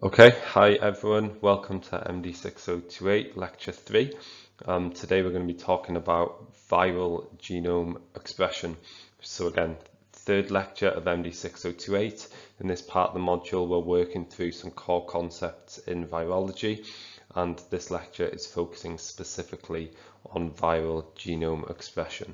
Okay, hi everyone, welcome to MD6028 Lecture 3. Today we're going to be talking about viral genome expression. So again, third lecture of MD6028. In this part of the module we're working through some core concepts in virology, and this lecture is focusing specifically on viral genome expression.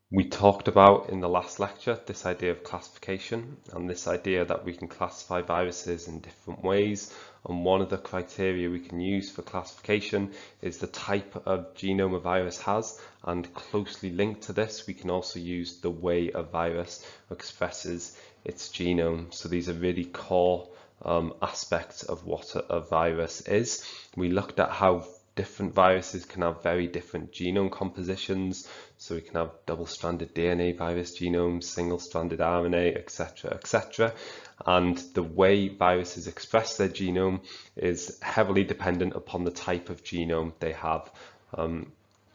We talked about in the last lecture this idea of classification and this idea that we can classify viruses in different ways, and one of the criteria we can use for classification is the type of genome a virus has, and closely linked to this we can also use the way a virus expresses its genome. So these are really core aspects of what a virus is. We looked at how different viruses can have very different genome compositions. So we can have double-stranded DNA virus genomes, single-stranded RNA, etc., etc. And the way viruses express their genome is heavily dependent upon the type of genome they have.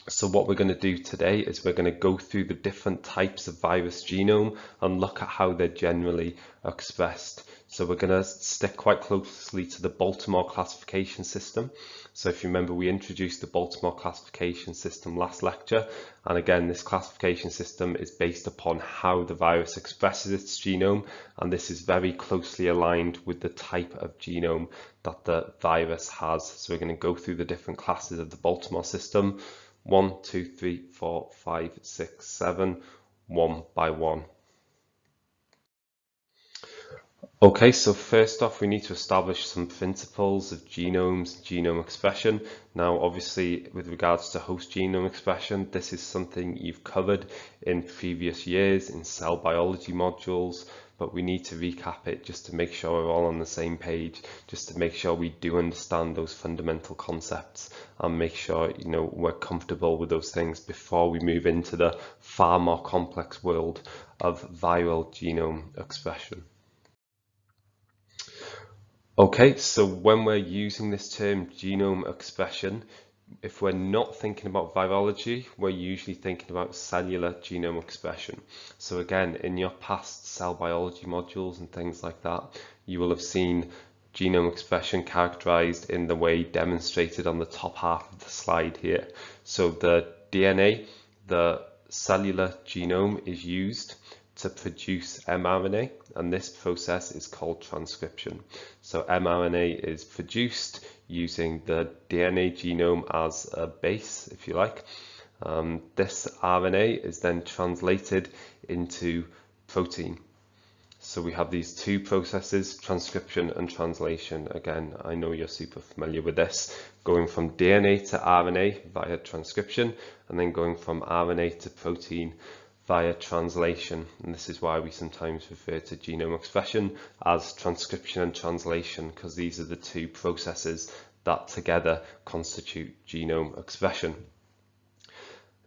So what we're going to do today is we're going to go through the different types of virus genome and look at how they're generally expressed. So we're going to stick quite closely to the Baltimore classification system. So if you remember, we introduced the Baltimore classification system last lecture. And again, this classification system is based upon how the virus expresses its genome. And this is very closely aligned with the type of genome that the virus has. So we're going to go through the different classes of the Baltimore system. 1, 2, 3, 4, 5, 6, 7, one by one. Okay, so first off, we need to establish some principles of genomes, genome expression. Now, obviously, with regards to host genome expression, this is something you've covered in previous years in cell biology modules, but we need to recap it just to make sure we're all on the same page, just to make sure we do understand those fundamental concepts and make sure, we're comfortable with those things before we move into the far more complex world of viral genome expression. Okay, so when we're using this term genome expression, if we're not thinking about virology, we're usually thinking about cellular genome expression. So again, in your past cell biology modules and things like that, you will have seen genome expression characterized in the way demonstrated on the top half of the slide here. So the DNA, the cellular genome, is used to produce mRNA, and this process is called transcription. So mRNA is produced using the DNA genome as a base, if you like. This RNA is then translated into protein. So we have these two processes, transcription and translation. Again, I know you're super familiar with this, going from DNA to RNA via transcription, and then going from RNA to protein via translation. And this is why we sometimes refer to genome expression as transcription and translation, because these are the two processes that together constitute genome expression.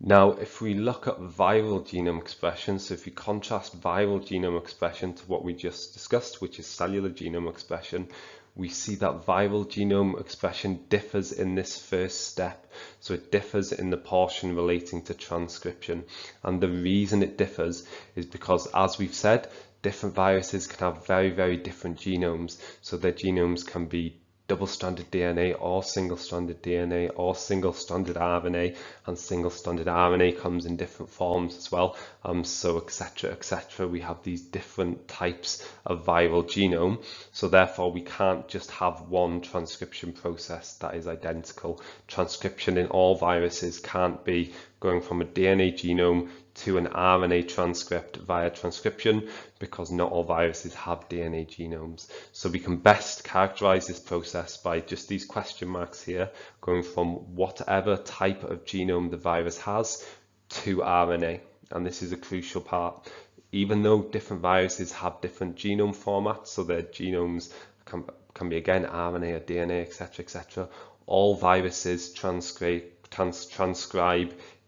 Now, if we look at viral genome expression, so if you contrast viral genome expression to what we just discussed, which is cellular genome expression, we see that viral genome expression differs in this first step. So it differs in the portion relating to transcription. And the reason it differs is because, as we've said, different viruses can have very, very different genomes. So their genomes can be double-stranded DNA or single-stranded DNA or single-stranded RNA, and single-stranded RNA comes in different forms as well. So etc, etc. We have these different types of viral genome. So therefore we can't just have one transcription process that is identical. Transcription in all viruses can't be going from a DNA genome to an RNA transcript via transcription, because not all viruses have DNA genomes. So we can best characterize this process by just these question marks here, going from whatever type of genome the virus has to RNA. And this is a crucial part. Even though different viruses have different genome formats, so their genomes can be again RNA or DNA, etc., etc., all viruses transcribe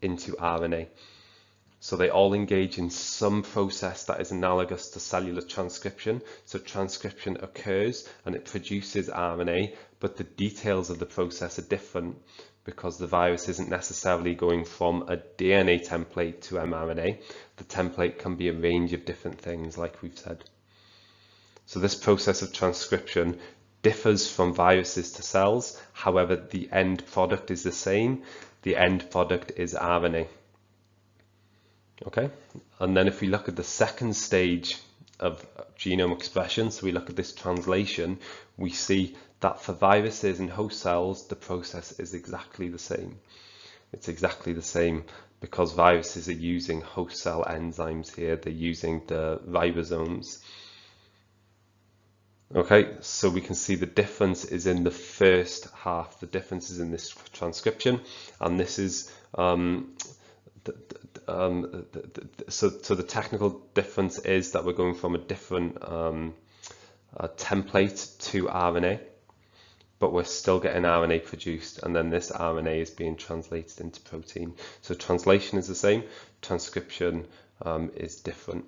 into RNA. So they all engage in some process that is analogous to cellular transcription. So transcription occurs and it produces RNA, but the details of the process are different because the virus isn't necessarily going from a DNA template to mRNA. The template can be a range of different things, like we've said. So this process of transcription differs from viruses to cells. However, the end product is the same. The end product is RNA. Okay, and then if we look at the second stage of genome expression, so we look at this translation, we see that for viruses and host cells, the process is exactly the same. It's exactly the same because viruses are using host cell enzymes here. They're using the ribosomes. Okay, so we can see the difference is in the first half. The difference is in this transcription, and this is so the technical difference is that we're going from a different template to RNA, but we're still getting RNA produced, and then this RNA is being translated into protein. So translation is the same, transcription is different.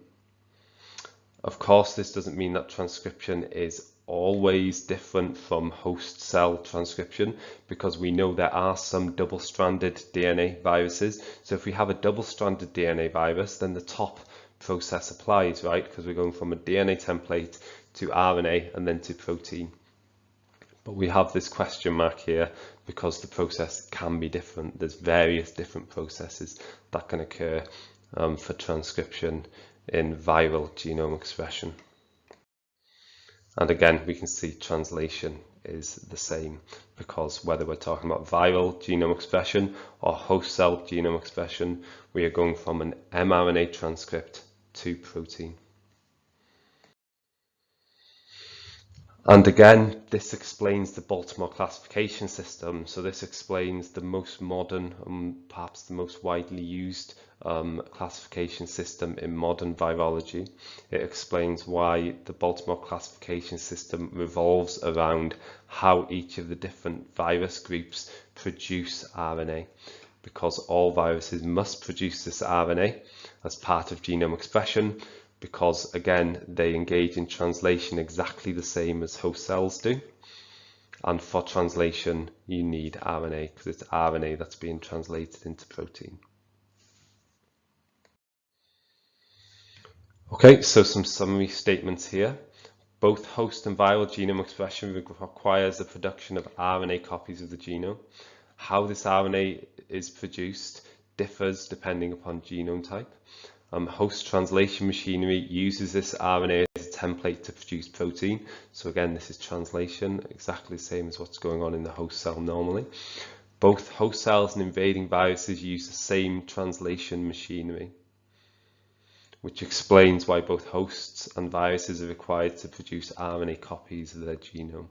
Of course, this doesn't mean that transcription is always different from host cell transcription, because we know there are some double-stranded DNA viruses. So if we have a double-stranded DNA virus, then the top process applies, right? Because we're going from a DNA template to RNA and then to protein. But we have this question mark here because the process can be different. There's various different processes that can occur for transcription in viral genome expression. And again, we can see translation is the same, because whether we're talking about viral genome expression or host cell genome expression, we are going from an mRNA transcript to protein. And again, this explains the Baltimore classification system. So this explains the most modern and perhaps the most widely used classification system in modern virology. It explains why the Baltimore classification system revolves around how each of the different virus groups produce RNA, because all viruses must produce this RNA as part of genome expression, because again, they engage in translation exactly the same as host cells do. And for translation, you need RNA, because it's RNA that's being translated into protein. Okay, so some summary statements here. Both host and viral genome expression requires the production of RNA copies of the genome. How this RNA is produced differs depending upon genome type. Host translation machinery uses this RNA as a template to produce protein. So again, this is translation, exactly the same as what's going on in the host cell normally. Both host cells and invading viruses use the same translation machinery, which explains why both hosts and viruses are required to produce RNA copies of their genome.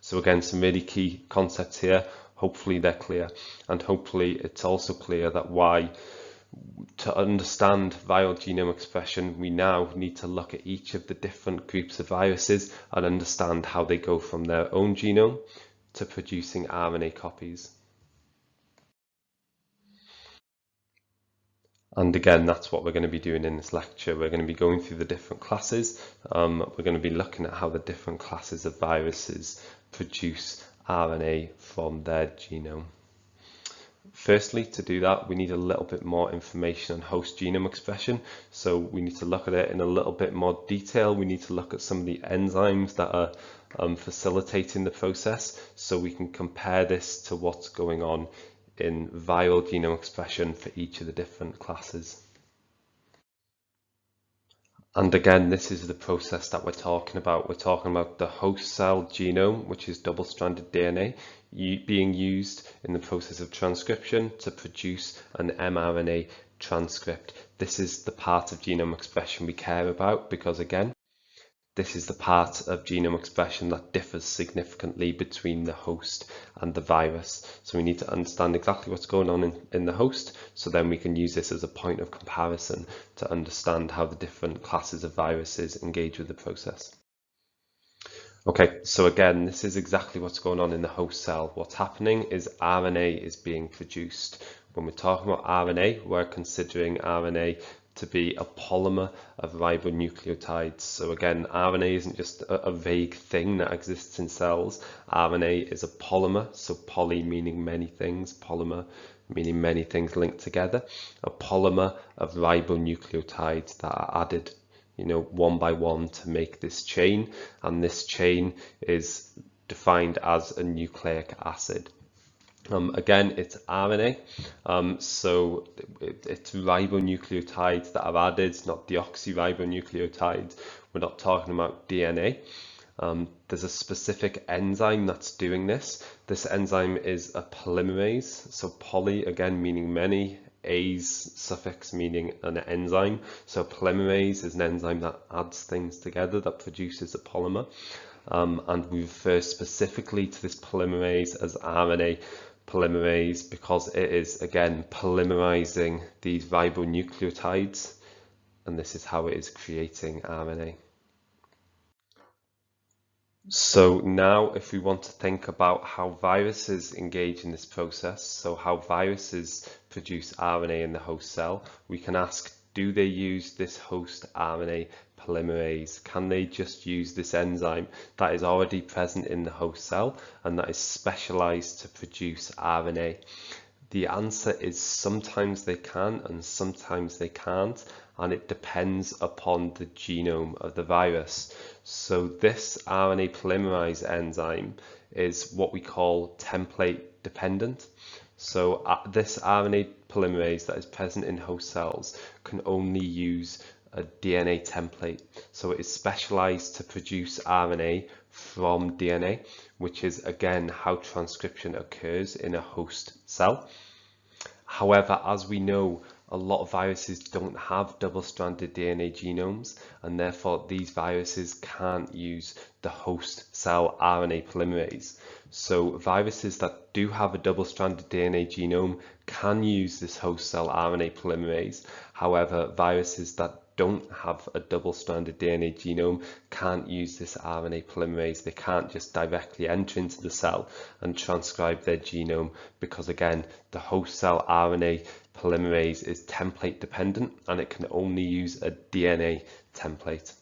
So again, some really key concepts here. Hopefully they're clear, and hopefully it's also clear that why, to understand viral genome expression, we now need to look at each of the different groups of viruses and understand how they go from their own genome to producing RNA copies. And again, that's what we're going to be doing in this lecture. We're going to be going through the different classes. We're going to be looking at how the different classes of viruses produce RNA from their genome. Firstly, to do that, we need a little bit more information on host genome expression. So we need to look at it in a little bit more detail. We need to look at some of the enzymes that are facilitating the process, so we can compare this to what's going on in viral genome expression for each of the different classes. And again, this is the process that we're talking about. We're talking about the host cell genome, which is double-stranded DNA, being used in the process of transcription to produce an mRNA transcript. This is the part of genome expression we care about, because again, this is the part of genome expression that differs significantly between the host and the virus. So we need to understand exactly what's going on in the host, so then we can use this as a point of comparison to understand how the different classes of viruses engage with the process. Okay, so again, this is exactly what's going on in the host cell. What's happening is RNA is being produced. When we're talking about RNA, we're considering RNA to be a polymer of ribonucleotides. So again, RNA isn't just a vague thing that exists in cells. RNA is a polymer, so poly meaning many things, polymer meaning many things linked together, a polymer of ribonucleotides that are added one by one to make this chain, and this chain is defined as a nucleic acid. Again, it's RNA, so it's ribonucleotides that are added, not deoxyribonucleotides. We're not talking about DNA. There's a specific enzyme that's doing this. This enzyme is a polymerase, so poly again meaning many, A's suffix meaning an enzyme. So polymerase is an enzyme that adds things together, that produces a polymer. And we refer specifically to this polymerase as RNA polymerase because it is again polymerizing these ribonucleotides, and this is how it is creating RNA. So now if we want to think about how viruses engage in this process, so how viruses produce RNA in the host cell, we can ask, do they use this host RNA polymerase? Can they just use this enzyme that is already present in the host cell and that is specialized to produce RNA? The answer is sometimes they can and sometimes they can't, and it depends upon the genome of the virus. So this RNA polymerase enzyme is what we call template dependent. So this RNA polymerase that is present in host cells can only use a DNA template. So it is specialized to produce RNA from DNA, which is again how transcription occurs in a host cell. However, as we know, a lot of viruses don't have double-stranded DNA genomes, and therefore these viruses can't use the host cell RNA polymerase. So viruses that do have a double-stranded DNA genome can use this host cell RNA polymerase. However, viruses that don't have a double-stranded DNA genome can't use this RNA polymerase. They can't just directly enter into the cell and transcribe their genome because, again, the host cell RNA polymerase is template dependent and it can only use a DNA template.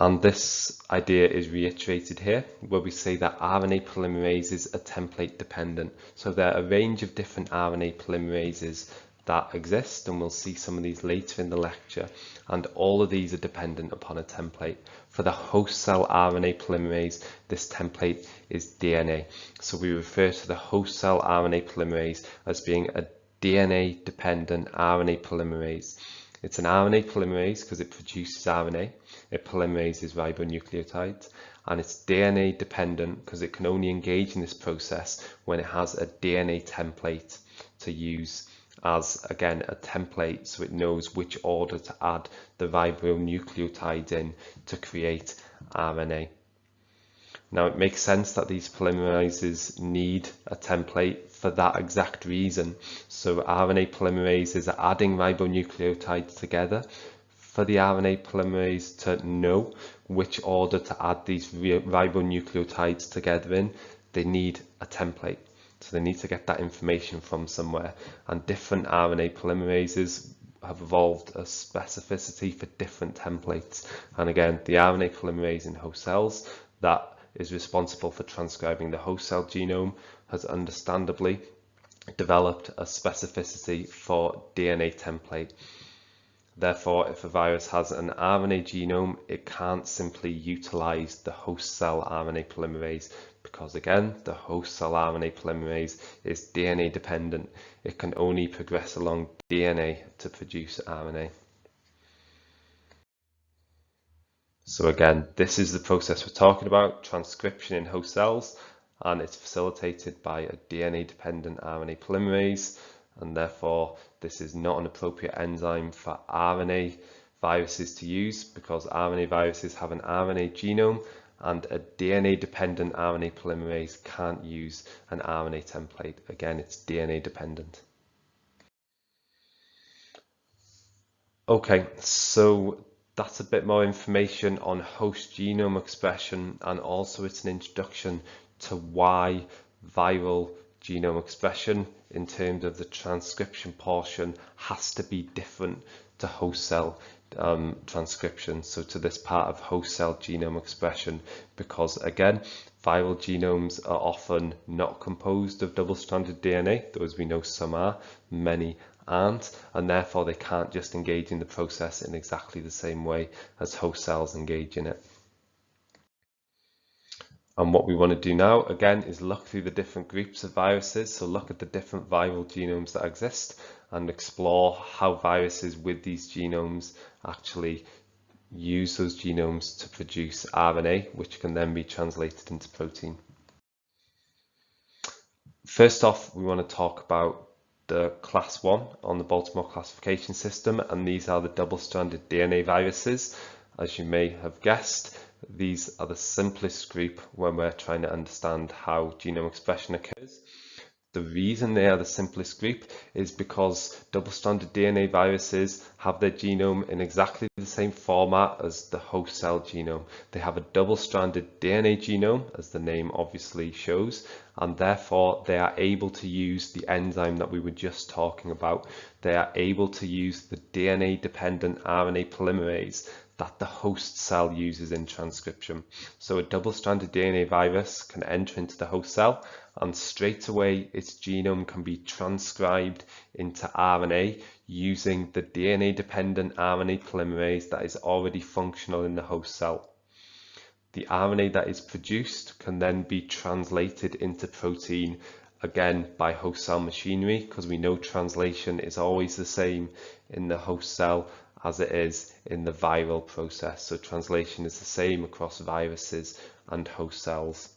And this idea is reiterated here, where we say that RNA polymerases are template dependent. So there are a range of different RNA polymerases that exist, and we'll see some of these later in the lecture, and all of these are dependent upon a template. For the host cell RNA polymerase, this template is DNA. So we refer to the host cell RNA polymerase as being a DNA dependent RNA polymerase. It's an RNA polymerase because it produces RNA, it polymerases ribonucleotides, and it's DNA dependent because it can only engage in this process when it has a DNA template to use as, again, a template, so it knows which order to add the ribonucleotides in to create RNA. Now, it makes sense that these polymerases need a template for that exact reason. So RNA polymerases are adding ribonucleotides together. For the RNA polymerase to know which order to add these ribonucleotides together in, they need a template. So they need to get that information from somewhere, and different RNA polymerases have evolved a specificity for different templates. And again, the RNA polymerase in host cells that is responsible for transcribing the host cell genome has understandably developed a specificity for DNA template. Therefore, if a virus has an RNA genome, it can't simply utilize the host cell RNA polymerase because, again, the host cell RNA polymerase is DNA dependent. It can only progress along DNA to produce RNA. So again, this is the process we're talking about, transcription in host cells, and it's facilitated by a DNA dependent RNA polymerase. And therefore this is not an appropriate enzyme for RNA viruses to use because RNA viruses have an RNA genome, and a DNA dependent RNA polymerase can't use an RNA template. Again, it's DNA dependent. Okay, so that's a bit more information on host genome expression, and also it's an introduction to why viral genome expression in terms of the transcription portion has to be different to host cell transcription, so to this part of host cell genome expression, because again, viral genomes are often not composed of double-stranded DNA, though as we know some are, many aren't, and therefore they can't just engage in the process in exactly the same way as host cells engage in it. And what we want to do now, again, is look through the different groups of viruses. So look at the different viral genomes that exist and explore how viruses with these genomes actually use those genomes to produce RNA, which can then be translated into protein. First off, we want to talk about the class 1 on the Baltimore classification system, and these are the double-stranded DNA viruses. As you may have guessed, these are the simplest group when we're trying to understand how genome expression occurs. The reason they are the simplest group is because double-stranded DNA viruses have their genome in exactly the same format as the host cell genome. They have a double-stranded DNA genome, as the name obviously shows, and therefore they are able to use the enzyme that we were just talking about. They are able to use the DNA-dependent RNA polymerase that the host cell uses in transcription. So a double-stranded DNA virus can enter into the host cell, and straight away its genome can be transcribed into RNA using the DNA-dependent RNA polymerase that is already functional in the host cell. The RNA that is produced can then be translated into protein, again by host cell machinery, because we know translation is always the same in the host cell as it is in the viral process. So translation is the same across viruses and host cells.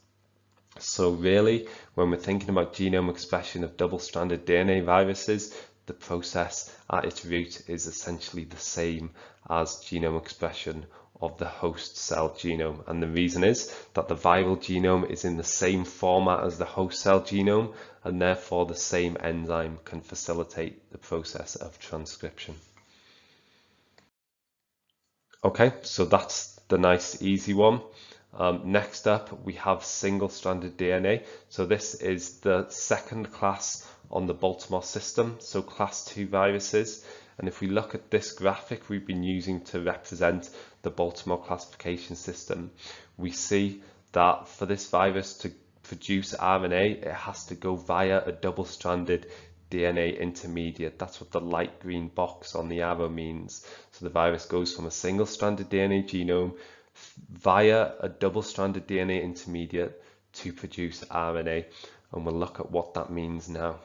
So really, when we're thinking about genome expression of double-stranded DNA viruses, the process at its root is essentially the same as genome expression of the host cell genome. And the reason is that the viral genome is in the same format as the host cell genome, and therefore the same enzyme can facilitate the process of transcription. Okay, so that's the nice easy one. Next up, we have single-stranded DNA. So this is the second class on the Baltimore system, so class 2 viruses. And if we look at this graphic we've been using to represent the Baltimore classification system, we see that for this virus to produce RNA, it has to go via a double-stranded DNA intermediate. That's what the light green box on the arrow means. So the virus goes from a single-stranded DNA genome via a double-stranded DNA intermediate to produce RNA, and we'll look at what that means now.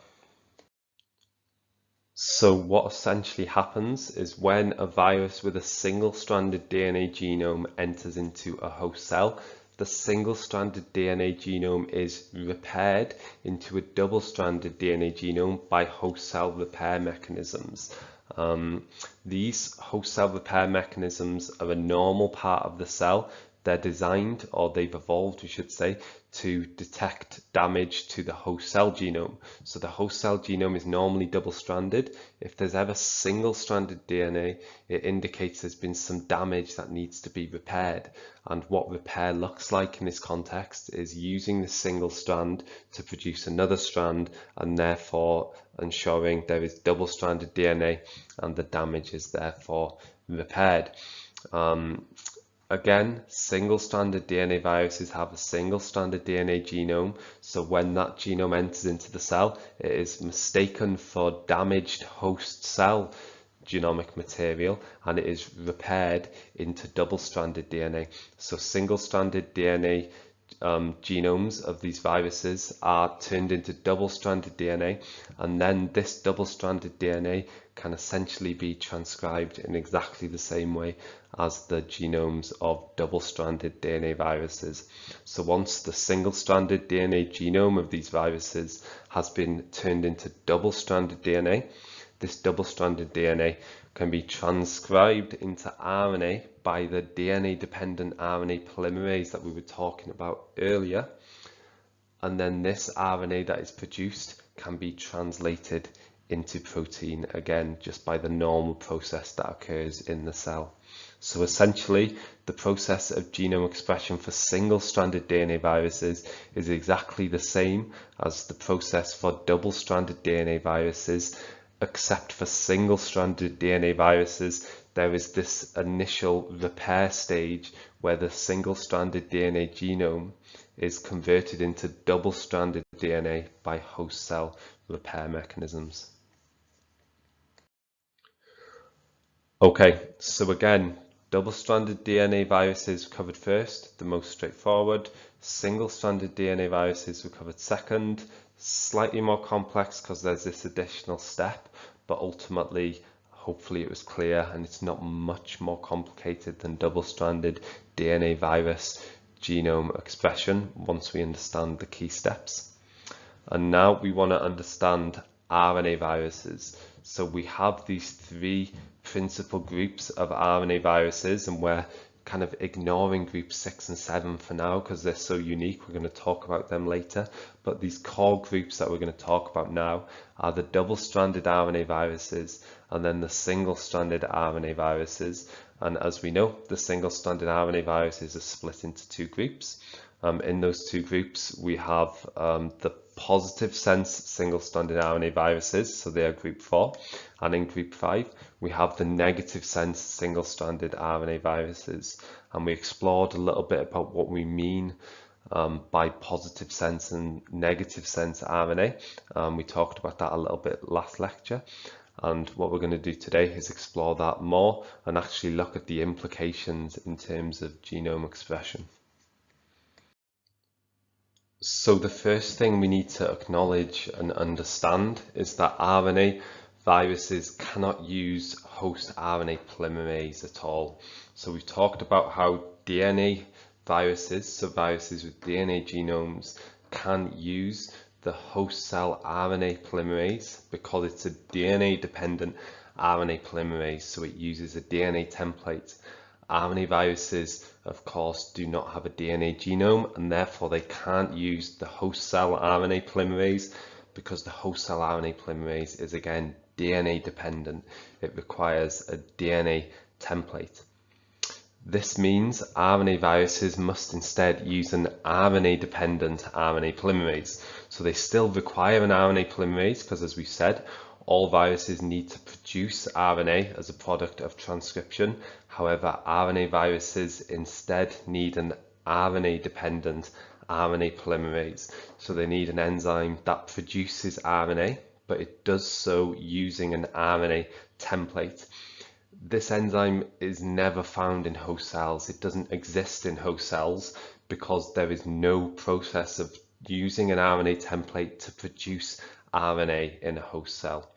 So what essentially happens is when a virus with a single-stranded DNA genome enters into a host cell, the single-stranded DNA genome is repaired into a double-stranded DNA genome by host cell repair mechanisms. These host cell repair mechanisms are a normal part of the cell. They're designed, or they've evolved, we should say, to detect damage to the host cell genome. So the host cell genome is normally double-stranded. If there's ever single-stranded DNA, it indicates there's been some damage that needs to be repaired. And what repair looks like in this context is using the single strand to produce another strand, and therefore ensuring there is double-stranded DNA and the damage is therefore repaired. Again, single-stranded DNA viruses have a single-stranded DNA genome, so when that genome enters into the cell, it is mistaken for damaged host cell genomic material, and it is repaired into double-stranded DNA. So single-stranded DNA genomes of these viruses are turned into double-stranded DNA, and then this double-stranded DNA can essentially be transcribed in exactly the same way as the genomes of double-stranded DNA viruses. So once the single-stranded DNA genome of these viruses has been turned into double-stranded DNA, this double-stranded DNA can be transcribed into RNA by the DNA-dependent RNA polymerase that we were talking about earlier. And then this RNA that is produced can be translated into protein, again, just by the normal process that occurs in the cell. So essentially, the process of genome expression for single-stranded DNA viruses is exactly the same as the process for double-stranded DNA viruses, except for single-stranded DNA viruses, there is this initial repair stage where the single-stranded DNA genome is converted into double-stranded DNA by host cell repair mechanisms. Okay, so again, double-stranded DNA viruses covered first, the most straightforward. Single-stranded DNA viruses were covered second, slightly more complex because there's this additional step, but ultimately, hopefully it was clear and it's not much more complicated than double-stranded DNA virus genome expression once we understand the key steps. And now we want to understand RNA viruses. So we have these three principal groups of RNA viruses, and we're kind of ignoring groups 6 and 7 for now because they're so unique. We're going to talk about them later. But these core groups that we're going to talk about now are the double-stranded RNA viruses and then the single-stranded RNA viruses. And as we know, the single-stranded RNA viruses are split into two groups. In those two groups, we have the positive sense single-stranded RNA viruses, so they are group 4, and in group 5 we have the negative sense single-stranded RNA viruses, and we explored a little bit about what we mean by positive sense and negative sense RNA. We talked about that a little bit last lecture, and what we're going to do today is explore that more and actually look at the implications in terms of genome expression. So the first thing we need to acknowledge and understand is that RNA viruses cannot use host RNA polymerase at all. So we've talked about how DNA viruses, so viruses with DNA genomes, can use the host cell RNA polymerase because it's a DNA dependent RNA polymerase, so it uses a DNA template. RNA viruses, of course, do not have a DNA genome, and therefore they can't use the host cell RNA polymerase because the host cell RNA polymerase is again DNA dependent. It requires a DNA template. This means RNA viruses must instead use an RNA dependent RNA polymerase. So they still require an RNA polymerase because, as we've said, all viruses need to produce RNA as a product of transcription. However, RNA viruses instead need an RNA-dependent RNA polymerase. So they need an enzyme that produces RNA, but it does so using an RNA template. This enzyme is never found in host cells. It doesn't exist in host cells because there is no process of using an RNA template to produce RNA in a host cell.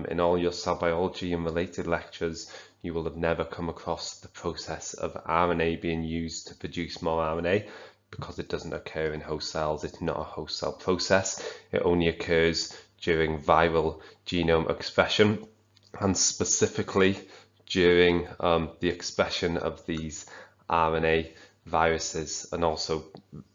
In all your cell biology and related lectures, you will have never come across the process of RNA being used to produce more RNA because it doesn't occur in host cells. It's not a host cell process. It only occurs during viral genome expression, and specifically during the expression of these RNA viruses and also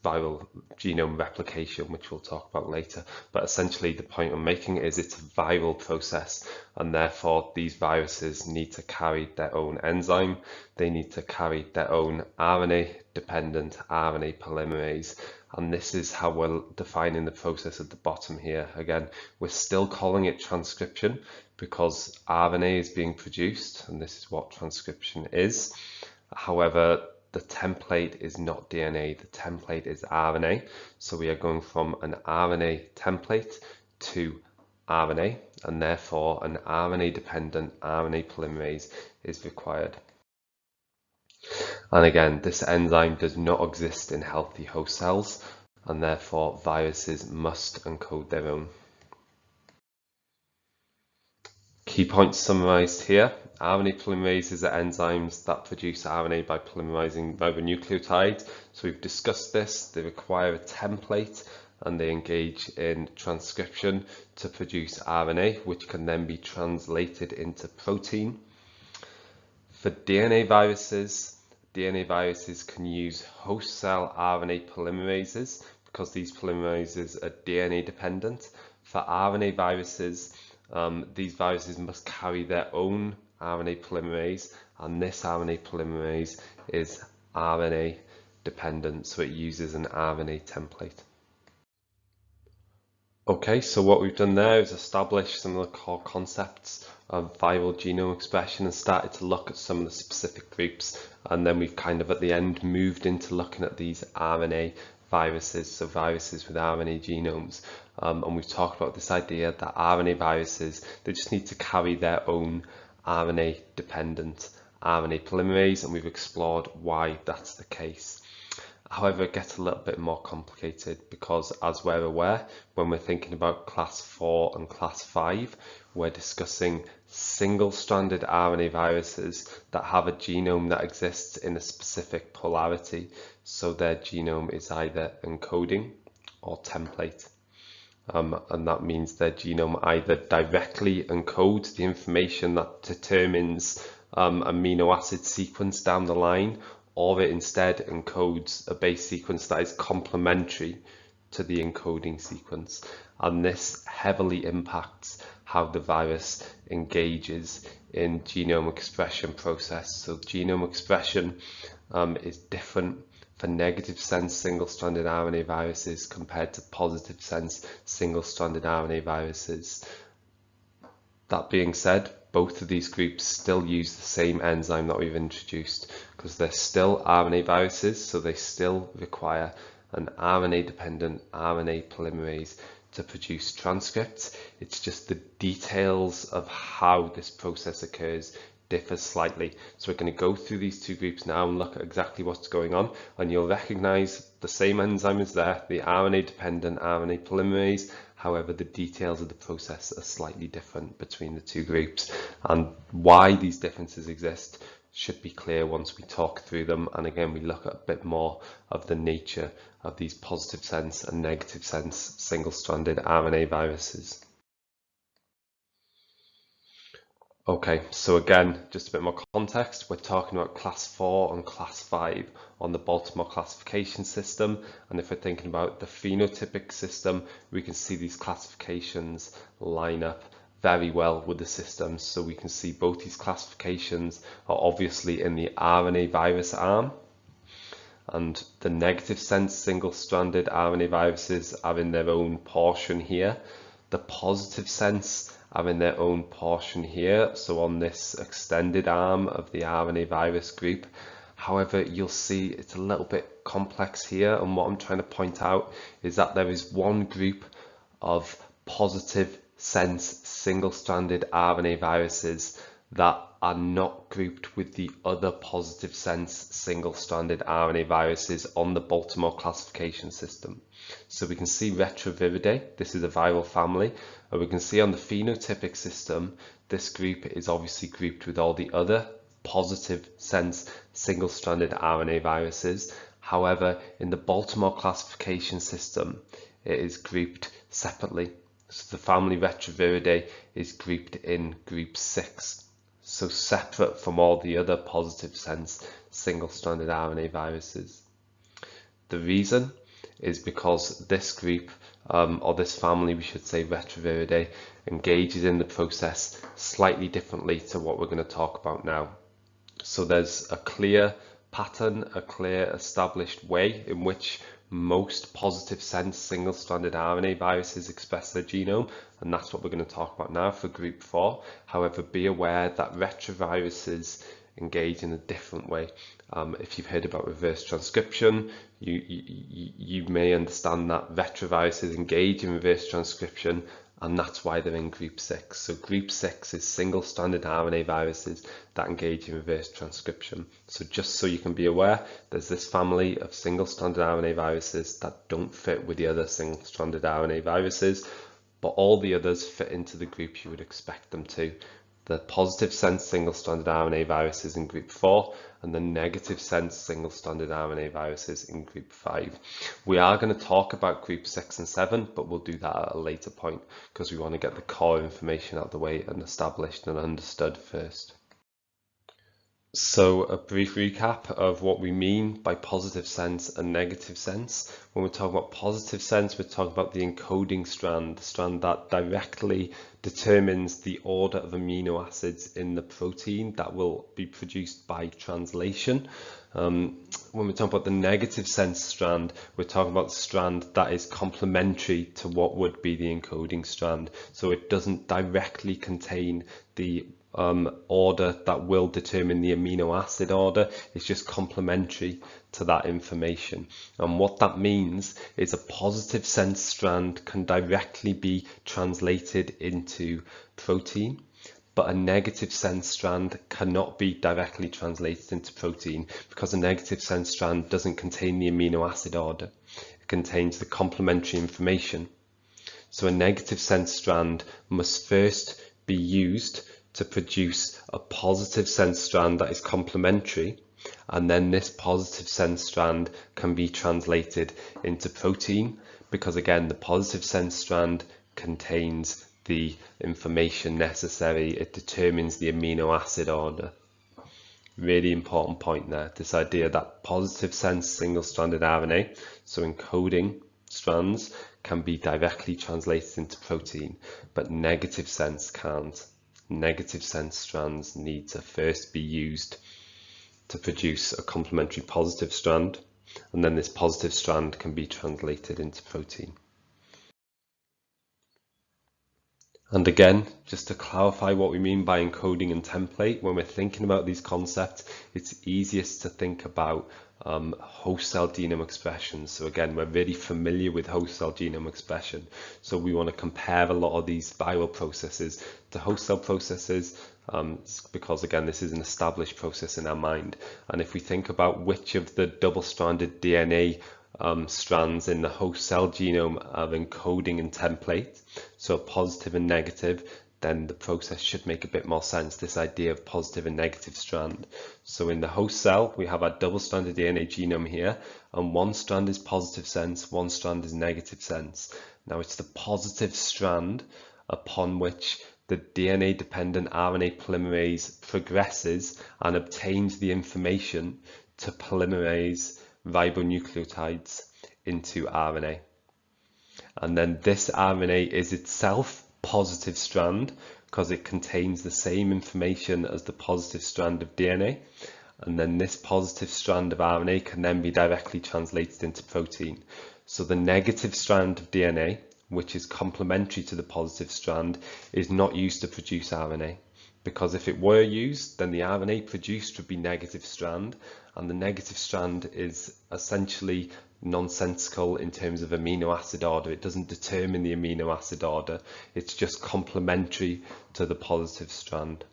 viral genome replication, which we'll talk about later. But essentially the point I'm making is it's a viral process, and therefore these viruses need to carry their own enzyme. They need to carry their own RNA dependent RNA polymerase, and this is how we're defining the process at the bottom here. Again, we're still calling it transcription because RNA is being produced, and this is what transcription is. However, the template is not DNA, the template is RNA. So we are going from an RNA template to RNA, and therefore an RNA-dependent RNA polymerase is required. And again, this enzyme does not exist in healthy host cells, and therefore viruses must encode their own. Key points summarized here. RNA polymerases are enzymes that produce RNA by polymerizing ribonucleotides. So we've discussed this. They require a template and they engage in transcription to produce RNA, which can then be translated into protein. For DNA viruses can use host cell RNA polymerases because these polymerases are DNA dependent. For RNA viruses, these viruses must carry their own RNA polymerase, and this RNA polymerase is RNA dependent, so it uses an RNA template. Okay, so what we've done there is establish some of the core concepts of viral genome expression and started to look at some of the specific groups, and then we've kind of at the end moved into looking at these RNA viruses, so viruses with RNA genomes. And we've talked about this idea that RNA viruses, they just need to carry their own RNA dependent RNA polymerase, and we've explored why that's the case. However, it gets a little bit more complicated because, as we're aware, when we're thinking about class 4 and class 5, we're discussing single-stranded RNA viruses that have a genome that exists in a specific polarity. So their genome is either encoding or template. And that means their genome either directly encodes the information that determines amino acid sequence down the line, or it instead encodes a base sequence that is complementary to the encoding sequence. And this heavily impacts how the virus engages in genome expression process. So genome expression is different for negative sense single-stranded RNA viruses compared to positive sense single-stranded RNA viruses. That being said, both of these groups still use the same enzyme that we've introduced because they're still RNA viruses, so they still require an RNA-dependent RNA polymerase to produce transcripts. It's just the details of how this process occurs differ slightly. So we're going to go through these two groups now and look at exactly what's going on, and you'll recognize the same enzyme is there, the RNA-dependent RNA polymerase. However, the details of the process are slightly different between the two groups, and why these differences exist should be clear once we talk through them. And again, we look at a bit more of the nature of these positive sense and negative sense single-stranded RNA viruses. Okay, so again, just a bit more context. We're talking about class 4 and class 5 on the Baltimore classification system. And if we're thinking about the phenotypic system, we can see these classifications line up very well with the system. So we can see both these classifications are obviously in the RNA virus arm, and the negative sense single-stranded RNA viruses are in their own portion here. The positive sense are in their own portion here, so on this extended arm of the RNA virus group. However, you'll see it's a little bit complex here, and what I'm trying to point out is that there is one group of positive sense single-stranded RNA viruses that are not grouped with the other positive sense single-stranded RNA viruses on the Baltimore classification system. So we can see Retroviridae, this is a viral family, and we can see on the phenotypic system, this group is obviously grouped with all the other positive sense single-stranded RNA viruses. However, in the Baltimore classification system, it is grouped separately. So the family Retroviridae is grouped in group 6. So separate from all the other positive sense single-stranded RNA viruses. The reason is because this group, or this family, we should say Retroviridae, engages in the process slightly differently to what we're going to talk about now. So there's a clear pattern, a clear established way in which most positive sense single-stranded RNA viruses express their genome, and that's what we're going to talk about now for group 4. However, be aware that retroviruses engage in a different way. If you've heard about reverse transcription, you may understand that retroviruses engage in reverse transcription, and that's why they're in group 6. So group 6 is single-stranded RNA viruses that engage in reverse transcription. So just so you can be aware, there's this family of single-stranded RNA viruses that don't fit with the other single-stranded RNA viruses, but all the others fit into the group you would expect them to. The positive sense single-stranded RNA viruses in group 4 and the negative sense single-stranded RNA viruses in group 5. We are going to talk about group 6 and 7, but we'll do that at a later point because we want to get the core information out of the way and established and understood first. So a brief recap of what we mean by positive sense and negative sense. When we're talking about positive sense, we're talking about the encoding strand, the strand that directly determines the order of amino acids in the protein that will be produced by translation. When we talk about the negative sense strand, we're talking about the strand that is complementary to what would be the encoding strand. So it doesn't directly contain the order that will determine the amino acid order. It's just complementary to that information. And what that means is a positive sense strand can directly be translated into protein, but a negative sense strand cannot be directly translated into protein because a negative sense strand doesn't contain the amino acid order. It contains the complementary information. So a negative sense strand must first be used to produce a positive sense strand that is complementary, and then this positive sense strand can be translated into protein because again the positive sense strand contains the information necessary. It determines the amino acid order. Really important point there, this idea that positive sense single-stranded RNA, so encoding strands, can be directly translated into protein, but negative sense can't. Negative sense strands need to first be used to produce a complementary positive strand, and then this positive strand can be translated into protein. And again, just to clarify what we mean by encoding and template, when we're thinking about these concepts, it's easiest to think about host cell genome expression. So again, we're really familiar with host cell genome expression. So we want to compare a lot of these viral processes to host cell processes because again, this is an established process in our mind. And if we think about which of the double-stranded DNA strands in the host cell genome are encoding and template, so positive and negative, then the process should make a bit more sense, this idea of positive and negative strand. So in the host cell, we have our double-stranded DNA genome here, and one strand is positive sense, one strand is negative sense. Now it's the positive strand upon which the DNA-dependent RNA polymerase progresses and obtains the information to polymerase ribonucleotides into RNA. And then this RNA is itself positive strand because it contains the same information as the positive strand of DNA. And then this positive strand of RNA can then be directly translated into protein. So the negative strand of DNA, which is complementary to the positive strand, is not used to produce RNA. Because if it were used, then the RNA produced would be negative strand, and the negative strand is essentially nonsensical in terms of amino acid order. It doesn't determine the amino acid order, it's just complementary to the positive strand.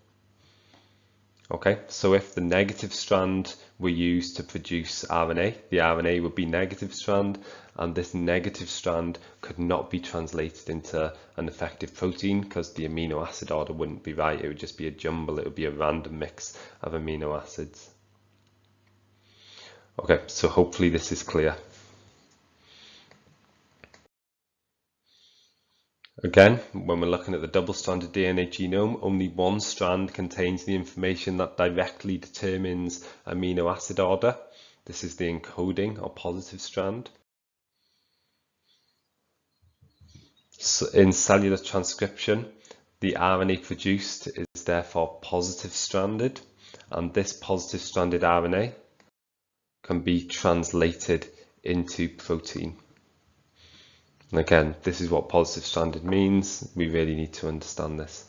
Okay, so if the negative strand were used to produce RNA, the RNA would be negative strand, and this negative strand could not be translated into an effective protein because the amino acid order wouldn't be right. It would just be a jumble, it would be a random mix of amino acids. Okay, so hopefully this is clear. Again, when we're looking at the double-stranded DNA genome, only one strand contains the information that directly determines amino acid order. This is the encoding or positive strand. So in cellular transcription, the RNA produced is therefore positive stranded, and this positive stranded RNA can be translated into protein. And again, this is what positive stranded means. We really need to understand this.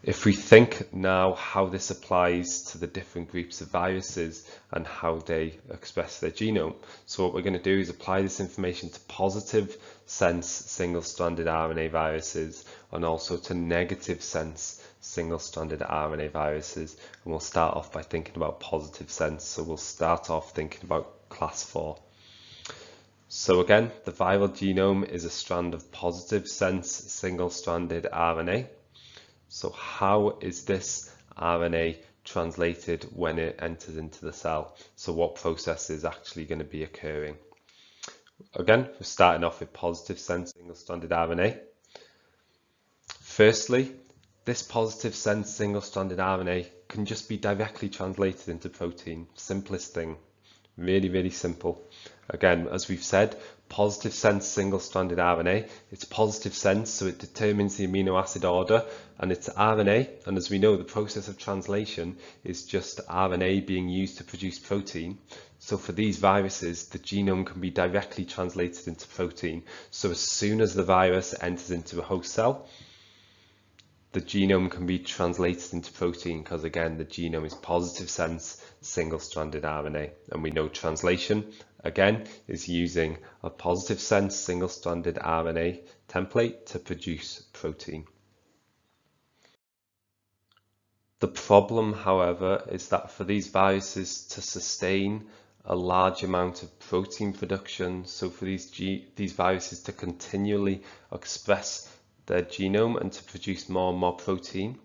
If we think now how this applies to the different groups of viruses and how they express their genome. So what we're going to do is apply this information to positive sense single-stranded RNA viruses and also to negative sense single-stranded RNA viruses. And we'll start off by thinking about positive sense. So we'll start off thinking about class 4. So again, the viral genome is a strand of positive sense single-stranded RNA. So how is this RNA translated when it enters into the cell? So what process is actually going to be occurring? Again, we're starting off with positive sense single-stranded RNA. Firstly, this positive sense single-stranded RNA can just be directly translated into protein. Simplest thing. Really, really simple. Again, as we've said, positive sense single-stranded RNA, it's positive sense, so it determines the amino acid order, and it's RNA, and as we know, the process of translation is just RNA being used to produce protein. So for these viruses, the genome can be directly translated into protein. So as soon as the virus enters into a host cell, the genome can be translated into protein because again, the genome is positive sense single-stranded RNA, and we know translation again is using a positive sense single-stranded RNA template to produce protein. The problem, however, is that for these viruses to sustain a large amount of protein production, so for these viruses to continually express their genome and to produce more and more protein,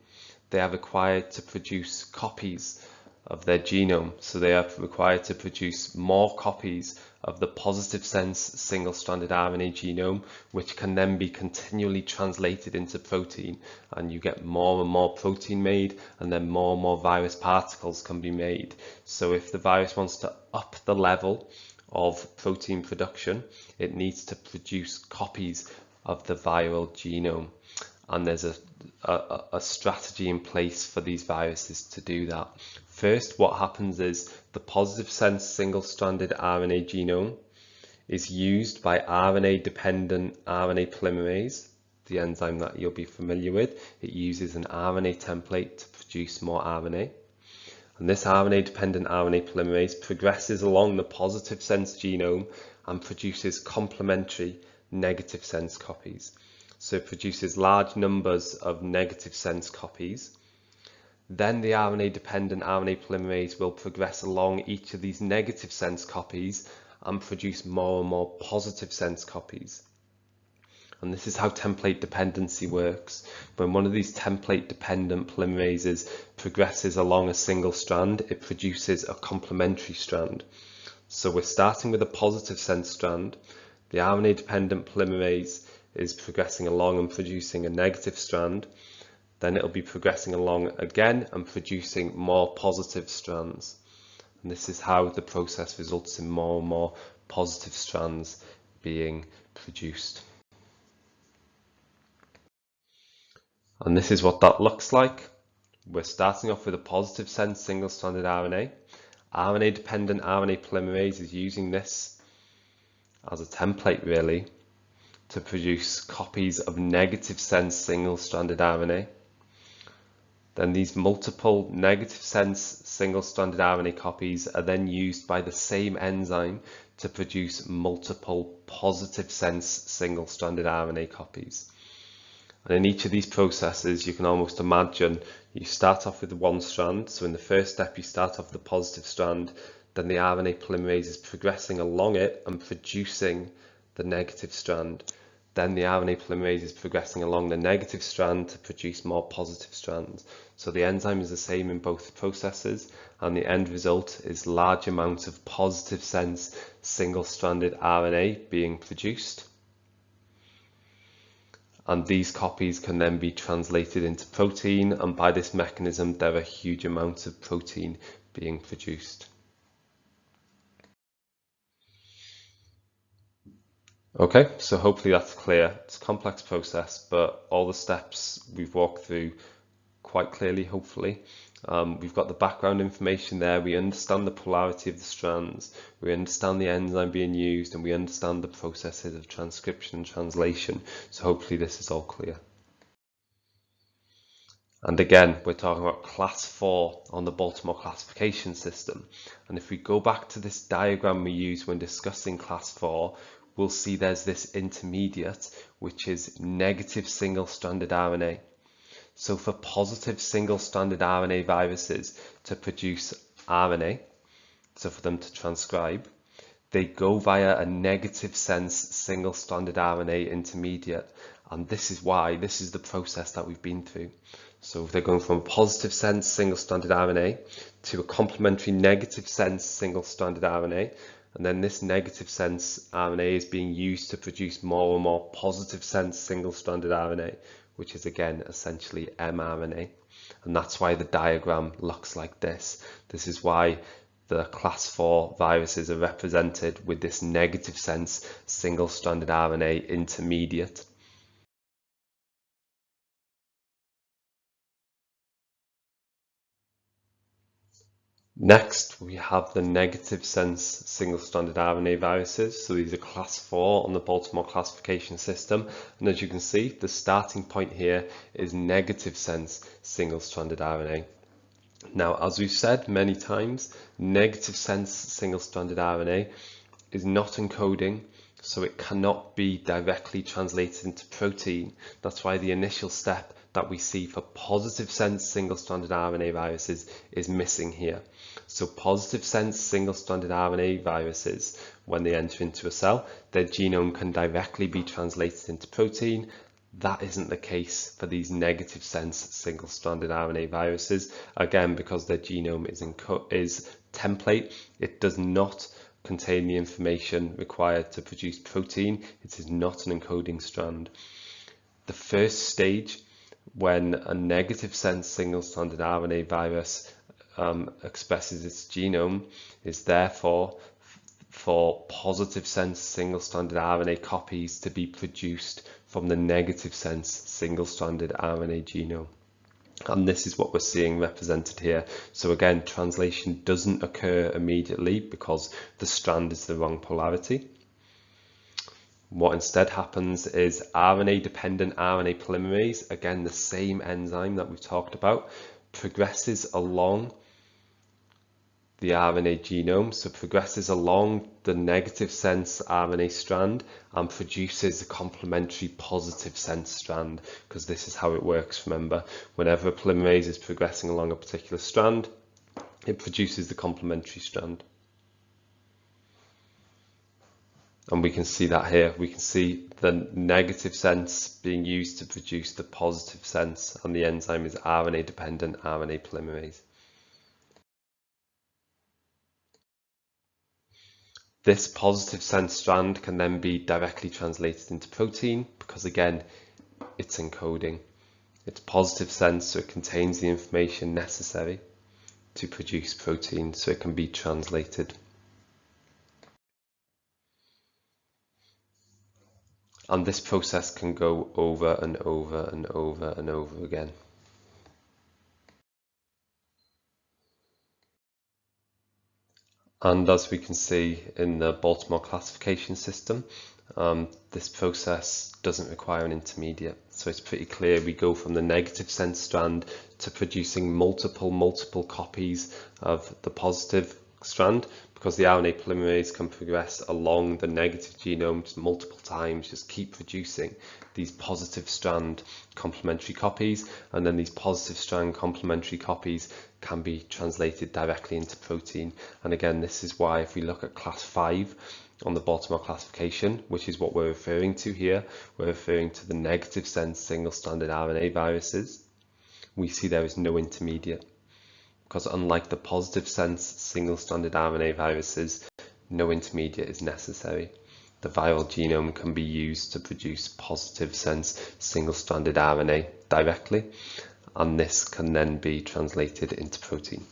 they are required to produce copies of their genome. So they are required to produce more copies of the positive sense single-stranded RNA genome, which can then be continually translated into protein, and you get more and more protein made, and then more and more virus particles can be made. So if the virus wants to up the level of protein production, it needs to produce copies of the viral genome. And there's a strategy in place for these viruses to do that. First, what happens is the positive sense single-stranded RNA genome is used by RNA-dependent RNA polymerase, the enzyme that you'll be familiar with. It uses an RNA template to produce more RNA. And this RNA-dependent RNA polymerase progresses along the positive sense genome and produces complementary negative sense copies. So it produces large numbers of negative sense copies. Then the RNA-dependent RNA polymerase will progress along each of these negative sense copies and produce more and more positive sense copies. And this is how template dependency works. When one of these template dependent polymerases progresses along a single strand, it produces a complementary strand. So we're starting with a positive sense strand. The RNA-dependent polymerase is progressing along and producing a negative strand. Then it'll be progressing along again and producing more positive strands. And this is how the process results in more and more positive strands being produced. And this is what that looks like. We're starting off with a positive sense single-stranded RNA. RNA-dependent RNA polymerase is using this as a template, really, to produce copies of negative sense single-stranded RNA. Then these multiple negative sense single-stranded RNA copies are then used by the same enzyme to produce multiple positive sense single-stranded RNA copies. And in each of these processes, you can almost imagine you start off with one strand. So in the first step, you start off the positive strand, then the RNA polymerase is progressing along it and producing the negative strand. Then the RNA polymerase is progressing along the negative strand to produce more positive strands. So the enzyme is the same in both processes, and the end result is large amounts of positive sense single-stranded RNA being produced. And these copies can then be translated into protein, and by this mechanism there are huge amounts of protein being produced. Okay, so hopefully that's clear. It's a complex process, but all the steps we've walked through quite clearly, hopefully. We've got the background information there. We understand the polarity of the strands. We understand the enzyme being used, and we understand the processes of transcription and translation. So hopefully this is all clear. And again, we're talking about class 4 on the Baltimore classification system. And if we go back to this diagram we use when discussing class 4, we'll see there's this intermediate, which is negative single-stranded RNA. So for positive single-stranded RNA viruses to produce RNA, so for them to transcribe, they go via a negative sense single-stranded RNA intermediate. And this is why, this is the process that we've been through. So if they're going from a positive sense single-stranded RNA to a complementary negative sense single-stranded RNA, and then this negative sense RNA is being used to produce more and more positive sense single-stranded RNA, which is again essentially mRNA. And that's why the diagram looks like this. This is why the class 4 viruses are represented with this negative sense single-stranded RNA intermediate. Next, we have the negative sense single-stranded RNA viruses. So these are class 4 on the Baltimore classification system. And as you can see, the starting point here is negative sense single-stranded RNA. Now, as we've said many times, negative sense single-stranded RNA is not encoding, so it cannot be directly translated into protein. That's why the initial step that we see for positive sense single-stranded RNA viruses is missing here. So positive sense single-stranded RNA viruses, when they enter into a cell, their genome can directly be translated into protein. That isn't the case for these negative sense single-stranded RNA viruses. Again, because their genome is template, it does not contain the information required to produce protein. It is not an encoding strand. The first stage, when a negative sense single-stranded RNA virus expresses its genome, is therefore for positive sense single-stranded RNA copies to be produced from the negative sense single-stranded RNA genome. And this is what we're seeing represented here. So again, translation doesn't occur immediately because the strand is the wrong polarity. What instead happens is RNA-dependent RNA polymerase, again the same enzyme that we've talked about, progresses along the RNA genome, so progresses along the negative sense RNA strand and produces a complementary positive sense strand, because this is how it works, remember. Whenever a polymerase is progressing along a particular strand, it produces the complementary strand. And we can see that here. We can see the negative sense being used to produce the positive sense, and the enzyme is RNA-dependent RNA polymerase. This positive sense strand can then be directly translated into protein because, again, it's encoding. It's positive sense, so it contains the information necessary to produce protein, so it can be translated. And this process can go over and over and over and over again. And as we can see in the Baltimore classification system, this process doesn't require an intermediate. So it's pretty clear we go from the negative sense strand to producing multiple copies of the positive strand, because the RNA polymerase can progress along the negative genome multiple times, just keep producing these positive strand complementary copies, and then these positive strand complementary copies can be translated directly into protein. And again, this is why if we look at class 5 on the Baltimore classification, which is what we're referring to here, we're referring to the negative sense single-stranded RNA viruses, we see there is no intermediate, because unlike the positive sense single-stranded RNA viruses, no intermediate is necessary. The viral genome can be used to produce positive sense single-stranded RNA directly, and this can then be translated into protein.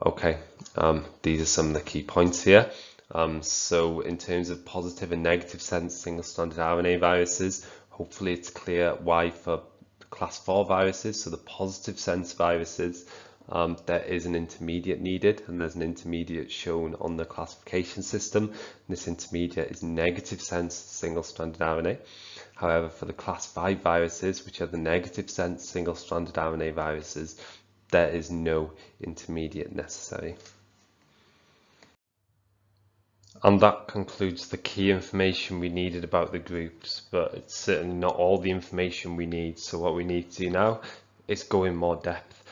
Okay, these are some of the key points here. So in terms of positive and negative sense single-stranded RNA viruses, hopefully it's clear why for class 4 viruses, so the positive sense viruses, there is an intermediate needed, and there's an intermediate shown on the classification system. This intermediate is negative sense single-stranded RNA. However, for the class 5 viruses, which are the negative sense single-stranded RNA viruses, there is no intermediate necessary. And that concludes the key information we needed about the groups, but it's certainly not all the information we need. So what we need to do now is go in more depth.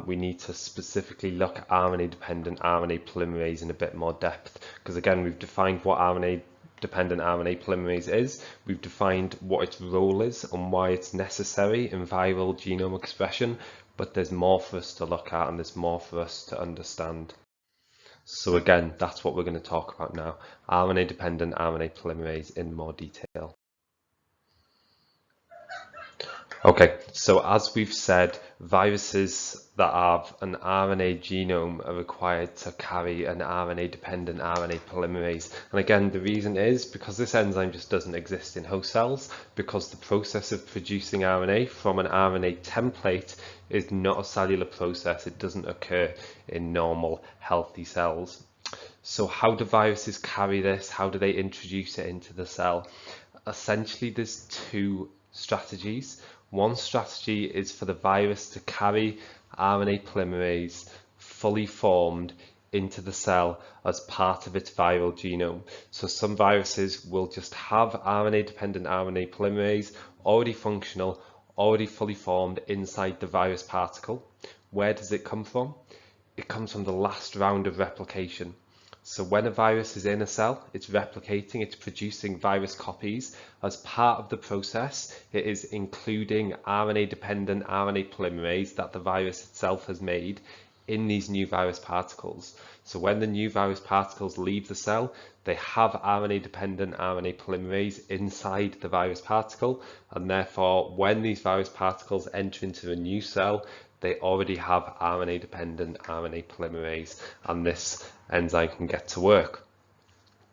We need to specifically look at RNA-dependent RNA polymerase in a bit more depth, because again, we've defined what RNA-dependent RNA polymerase is, we've defined what its role is and why it's necessary in viral genome expression, but there's more for us to look at and there's more for us to understand. So again, that's what we're going to talk about now, RNA-dependent RNA polymerase in more detail. Okay, so as we've said, viruses that have an RNA genome are required to carry an RNA-dependent RNA polymerase. And again, the reason is because this enzyme just doesn't exist in host cells, because the process of producing RNA from an RNA template is not a cellular process. It doesn't occur in normal, healthy cells. So how do viruses carry this? How do they introduce it into the cell? Essentially, there's two strategies. One strategy is for the virus to carry RNA polymerase fully formed into the cell as part of its viral genome. So some viruses will just have RNA-dependent RNA polymerase already functional, already fully formed inside the virus particle. Where does it come from? It comes from the last round of replication. So when a virus is in a cell, it's replicating, it's producing virus copies. As part of the process, it is including RNA-dependent RNA polymerase that the virus itself has made in these new virus particles. So when the new virus particles leave the cell, they have RNA-dependent RNA polymerase inside the virus particle, and therefore when these virus particles enter into a new cell, they already have RNA-dependent RNA polymerase, and this enzyme can get to work.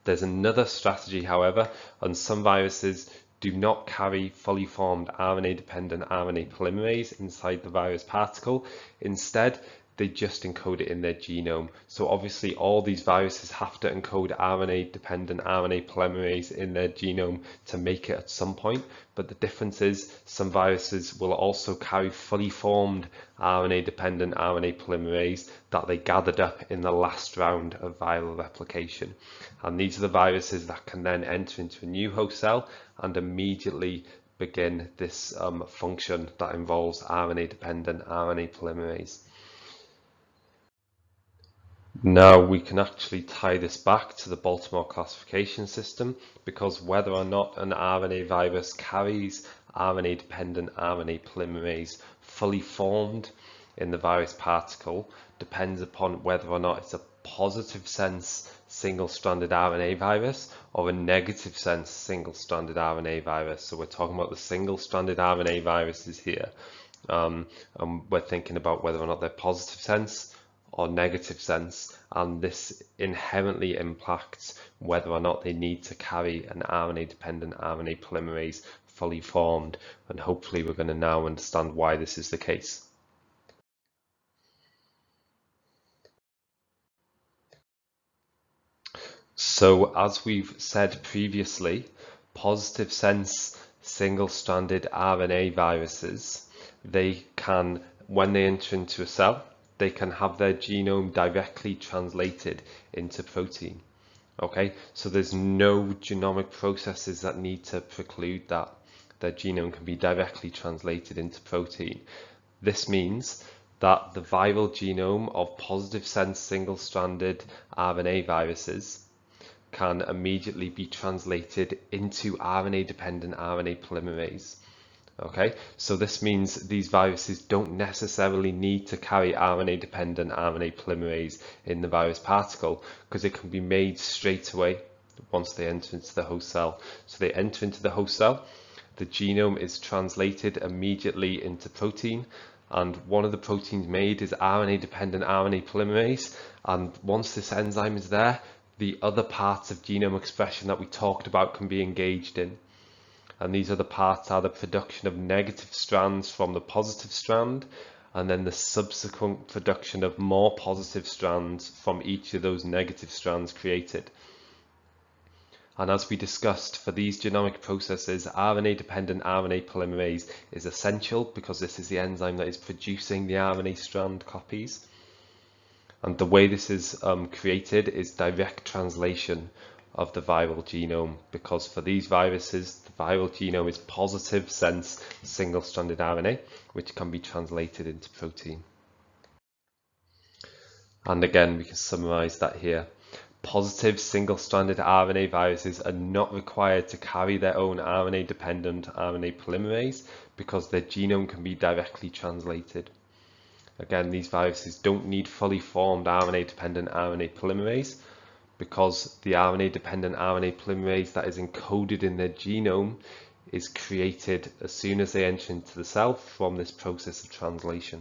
There's another strategy, however, and some viruses do not carry fully formed RNA-dependent RNA polymerase inside the virus particle. Instead, they just encode it in their genome. So obviously all these viruses have to encode RNA-dependent RNA polymerase in their genome to make it at some point. But the difference is some viruses will also carry fully formed RNA-dependent RNA polymerase that they gathered up in the last round of viral replication. And these are the viruses that can then enter into a new host cell and immediately begin this function that involves RNA-dependent RNA polymerase. Now we can actually tie this back to the Baltimore classification system, because whether or not an RNA virus carries RNA-dependent RNA polymerase fully formed in the virus particle depends upon whether or not it's a positive sense single-stranded RNA virus or a negative sense single-stranded RNA virus. So we're talking about the single-stranded RNA viruses here, and we're thinking about whether or not they're positive sense or negative sense, and this inherently impacts whether or not they need to carry an RNA-dependent RNA polymerase fully formed, and hopefully we're going to now understand why this is the case. So as we've said previously, positive sense single-stranded RNA viruses, they can, when they enter into a cell, they can have their genome directly translated into protein. Okay, so there's no genomic processes that need to preclude that. Their genome can be directly translated into protein. This means that the viral genome of positive sense single-stranded RNA viruses can immediately be translated into RNA-dependent RNA polymerase. Okay, so this means these viruses don't necessarily need to carry RNA-dependent RNA polymerase in the virus particle, because it can be made straight away once they enter into the host cell. So they enter into the host cell, the genome is translated immediately into protein, and one of the proteins made is RNA-dependent RNA polymerase, and once this enzyme is there, the other parts of genome expression that we talked about can be engaged in. And these other parts are the production of negative strands from the positive strand, and then the subsequent production of more positive strands from each of those negative strands created. And as we discussed, for these genomic processes, RNA-dependent RNA polymerase is essential because this is the enzyme that is producing the RNA strand copies. And the way this is created is direct translation of the viral genome, because for these viruses, the viral genome is positive sense single-stranded RNA, which can be translated into protein. And again, we can summarize that here. Positive single-stranded RNA viruses are not required to carry their own RNA-dependent RNA polymerase because their genome can be directly translated. Again, these viruses don't need fully formed RNA-dependent RNA polymerase because the RNA-dependent RNA polymerase that is encoded in their genome is created as soon as they enter into the cell from this process of translation.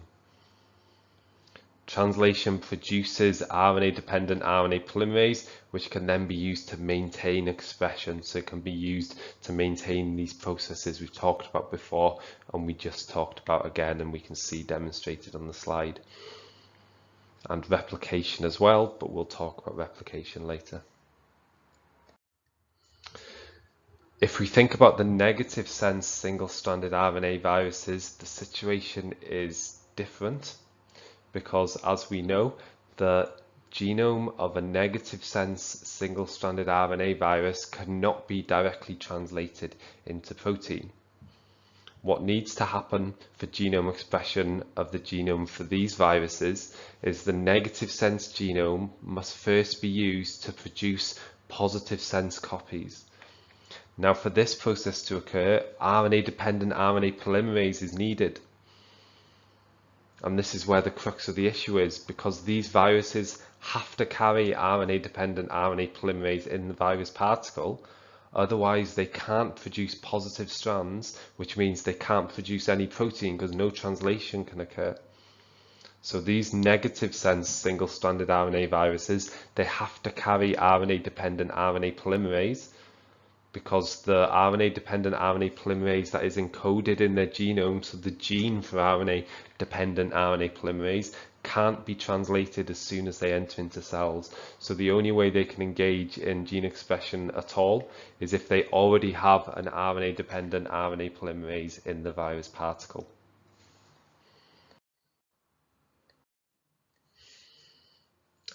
Translation produces RNA-dependent RNA polymerase, which can then be used to maintain expression. So it can be used to maintain these processes we've talked about before, and we just talked about again, and we can see demonstrated on the slide. And replication as well, but we'll talk about replication later. If we think about the negative sense single-stranded RNA viruses, the situation is different, because as we know, the genome of a negative sense single-stranded RNA virus cannot be directly translated into protein. What needs to happen for genome expression of the genome for these viruses is the negative sense genome must first be used to produce positive sense copies. Now, for this process to occur, RNA-dependent RNA polymerase is needed. And this is where the crux of the issue is, because these viruses have to carry RNA-dependent RNA polymerase in the virus particle. Otherwise, they can't produce positive strands, which means they can't produce any protein because no translation can occur. So these negative sense single-stranded RNA viruses, they have to carry RNA-dependent RNA polymerase, because the RNA-dependent RNA polymerase that is encoded in their genome, so the gene for RNA-dependent RNA polymerase, can't be translated as soon as they enter into cells. So the only way they can engage in gene expression at all is if they already have an RNA-dependent RNA polymerase in the virus particle.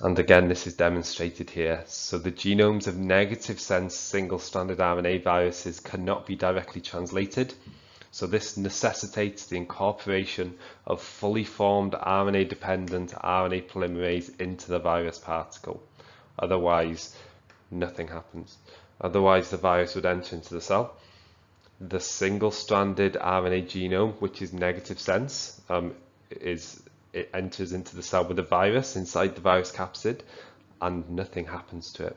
And again, this is demonstrated here. So the genomes of negative sense single-stranded RNA viruses cannot be directly translated. So this necessitates the incorporation of fully formed RNA-dependent RNA polymerase into the virus particle. Otherwise, nothing happens. Otherwise, the virus would enter into the cell. The single-stranded RNA genome, which is negative sense, it enters into the cell with the virus inside the virus capsid, and nothing happens to it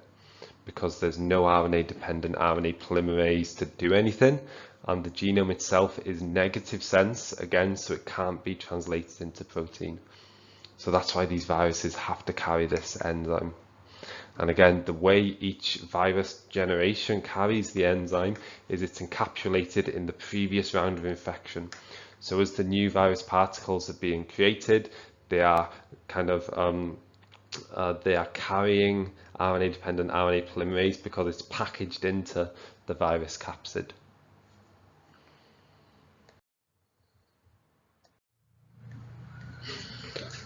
because there's no RNA-dependent RNA polymerase to do anything, and the genome itself is negative sense again, so it can't be translated into protein. So that's why these viruses have to carry this enzyme. And again, the way each virus generation carries the enzyme is it's encapsulated in the previous round of infection. So as the new virus particles are being created, they are carrying RNA-dependent RNA polymerase because it's packaged into the virus capsid.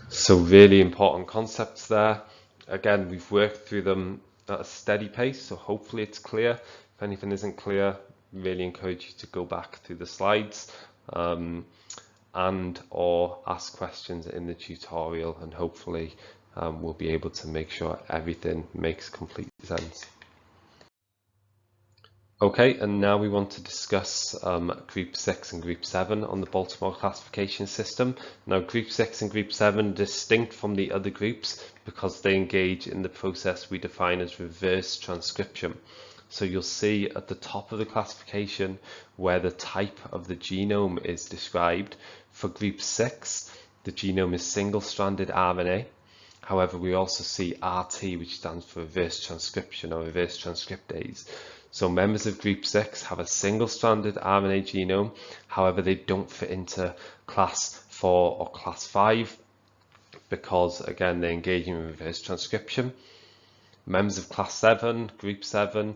So really important concepts there. Again, we've worked through them at a steady pace, so hopefully it's clear. If anything isn't clear, really encourage you to go back through the slides and or ask questions in the tutorial, and hopefully we'll be able to make sure everything makes complete sense. Okay, and now we want to discuss Group 6 and Group 7 on the Baltimore classification system. Now, Group 6 and Group 7 are distinct from the other groups because they engage in the process we define as reverse transcription. So you'll see at the top of the classification where the type of the genome is described. For Group 6, the genome is single-stranded RNA. However, we also see RT, which stands for reverse transcription or reverse transcriptase. So members of Group 6 have a single-stranded RNA genome. However, they don't fit into Class 4 or Class 5 because, again, they engage in reverse transcription. Members of Class 7, Group 7,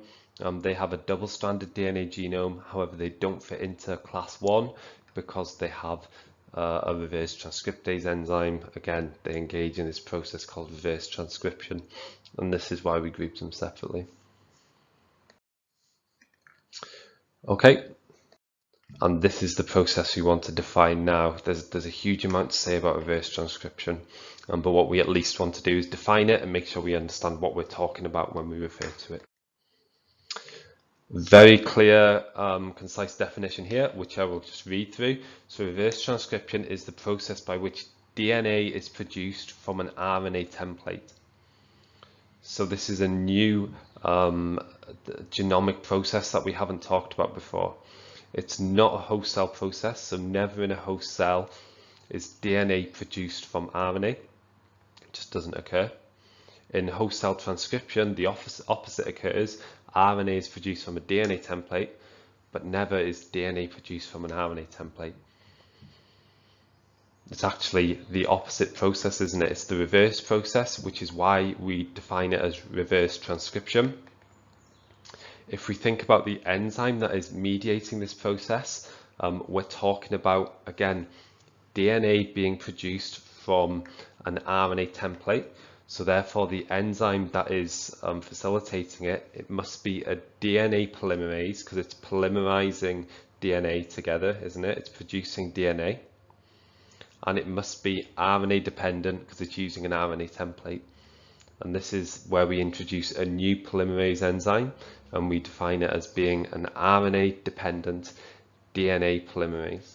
they have a double-stranded DNA genome. However, they don't fit into Class 1 because they have a reverse transcriptase enzyme. Again, they engage in this process called reverse transcription, and this is why we group them separately. Okay, and this is the process we want to define now. There's a huge amount to say about reverse transcription, but what we at least want to do is define it and make sure we understand what we're talking about when we refer to it. Very clear, concise definition here, which I will just read through. So reverse transcription is the process by which DNA is produced from an RNA template. So this is a new genomic process that we haven't talked about before. It's not a host cell process, so never in a host cell is DNA produced from RNA. It just doesn't occur. In host cell transcription, the opposite occurs. RNA is produced from a DNA template, but never is DNA produced from an RNA template. It's actually the opposite process, isn't it? It's the reverse process, which is why we define it as reverse transcription. If we think about the enzyme that is mediating this process, we're talking about, again, DNA being produced from an RNA template. So therefore the enzyme that is facilitating it, it must be a DNA polymerase because it's polymerizing DNA together, isn't it? It's producing DNA. And it must be RNA dependent because it's using an RNA template. And this is where we introduce a new polymerase enzyme, and we define it as being an RNA dependent DNA polymerase.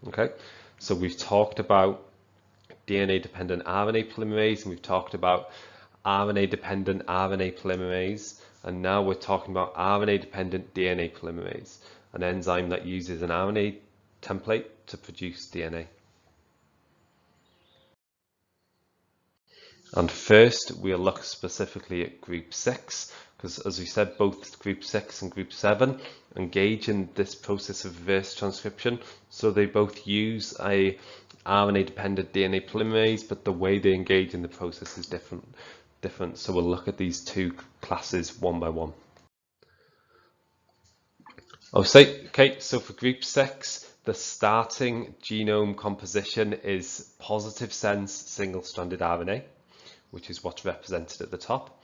Okay, so we've talked about DNA dependent RNA polymerase, and we've talked about RNA dependent RNA polymerase, and now we're talking about RNA dependent DNA polymerase, an enzyme that uses an RNA template to produce DNA. And first, we'll look specifically at group 6, because as we said, both group 6 and group 7 engage in this process of reverse transcription. So they both use a RNA-dependent DNA polymerase, but the way they engage in the process is different. So we'll look at these two classes one by one. Okay, so for group 6, the starting genome composition is positive sense single-stranded RNA, which is what's represented at the top.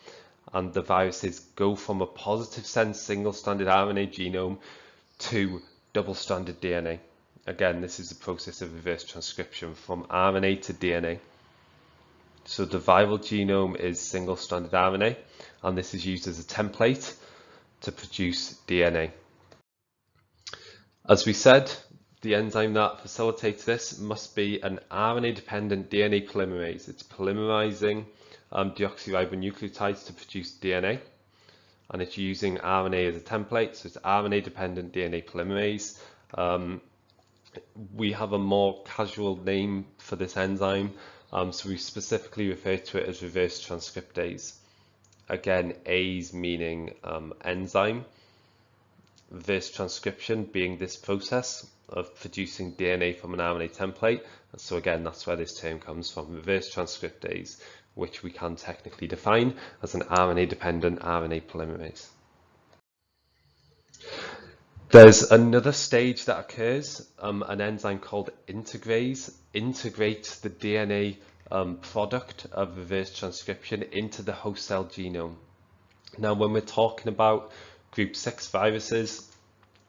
And the viruses go from a positive sense single-stranded RNA genome to double-stranded DNA. Again, this is the process of reverse transcription from RNA to DNA. So the viral genome is single-stranded RNA, and this is used as a template to produce DNA. As we said, the enzyme that facilitates this must be an RNA-dependent DNA polymerase. It's polymerizing deoxyribonucleotides to produce DNA, and it's using RNA as a template, so it's RNA-dependent DNA polymerase. We have a more casual name for this enzyme, so we specifically refer to it as reverse transcriptase. Again, A's meaning enzyme, reverse transcription being this process of producing DNA from an RNA template. So again, that's where this term comes from, reverse transcriptase, which we can technically define as an RNA-dependent RNA polymerase. There's another stage that occurs, an enzyme called integrase integrates the DNA product of reverse transcription into the host cell genome. Now, when we're talking about group 6 viruses,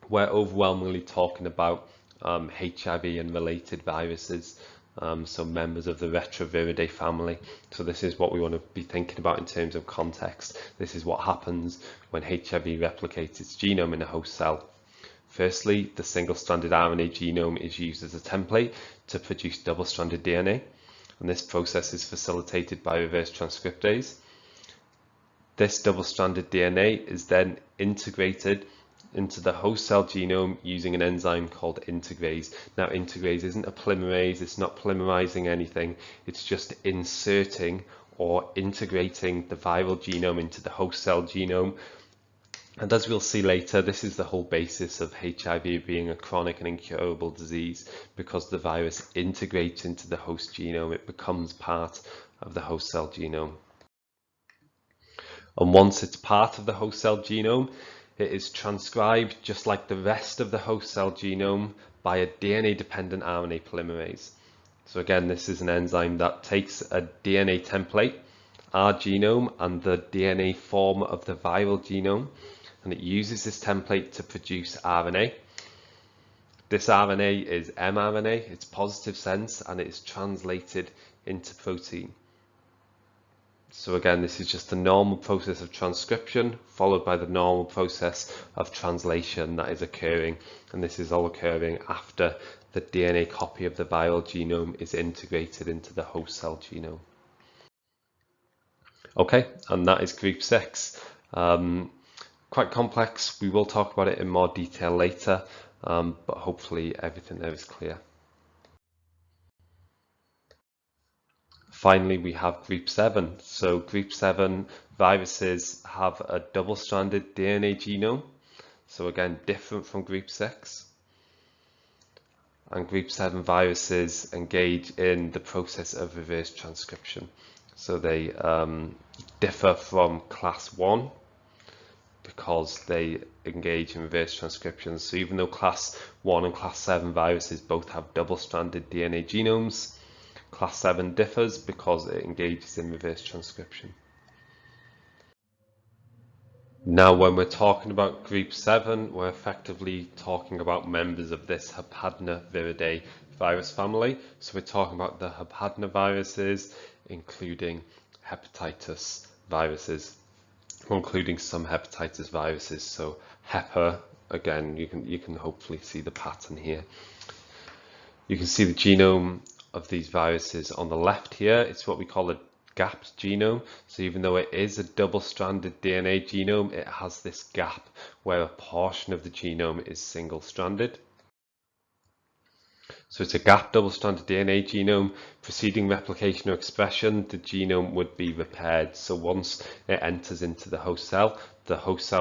we're overwhelmingly talking about HIV and related viruses, so members of the Retroviridae family. So this is what we want to be thinking about in terms of context. This is what happens when HIV replicates its genome in a host cell. Firstly, the single-stranded RNA genome is used as a template to produce double-stranded DNA, and this process is facilitated by reverse transcriptase. This double-stranded DNA is then integrated into the host cell genome using an enzyme called integrase. Now, integrase isn't a polymerase, it's not polymerizing anything, it's just inserting or integrating the viral genome into the host cell genome. And as we'll see later, this is the whole basis of HIV being a chronic and incurable disease, because the virus integrates into the host genome, it becomes part of the host cell genome. And once it's part of the host cell genome, it is transcribed just like the rest of the host cell genome by a DNA-dependent RNA polymerase. So again, this is an enzyme that takes a DNA template, our genome, and the DNA form of the viral genome, and it uses this template to produce RNA. This RNA is mRNA, it's positive sense, and it is translated into protein. So again, this is just the normal process of transcription followed by the normal process of translation that is occurring, and this is all occurring after the DNA copy of the viral genome is integrated into the host cell genome. Okay, and that is group 6. Quite complex, we will talk about it in more detail later, but hopefully everything there is clear. Finally, we have group 7. So group 7 viruses have a double-stranded DNA genome. So again, different from group 6. And group 7 viruses engage in the process of reverse transcription. So they differ from class 1 because they engage in reverse transcription. So even though class 1 and class 7 viruses both have double-stranded DNA genomes, Class 7 differs because it engages in reverse transcription. Now, when we're talking about group 7, we're effectively talking about members of this Hepadnaviridae virus family. So we're talking about the Hepadnaviruses, including hepatitis viruses, including some hepatitis viruses. So HEPA, again, you can hopefully see the pattern here. You can see the genome of these viruses on the left here. It's what we call a gapped genome. So even though it is a double-stranded DNA genome, it has this gap where a portion of the genome is single-stranded. So it's a gapped double-stranded DNA genome. Preceding replication or expression, the genome would be repaired. So once it enters into the host cell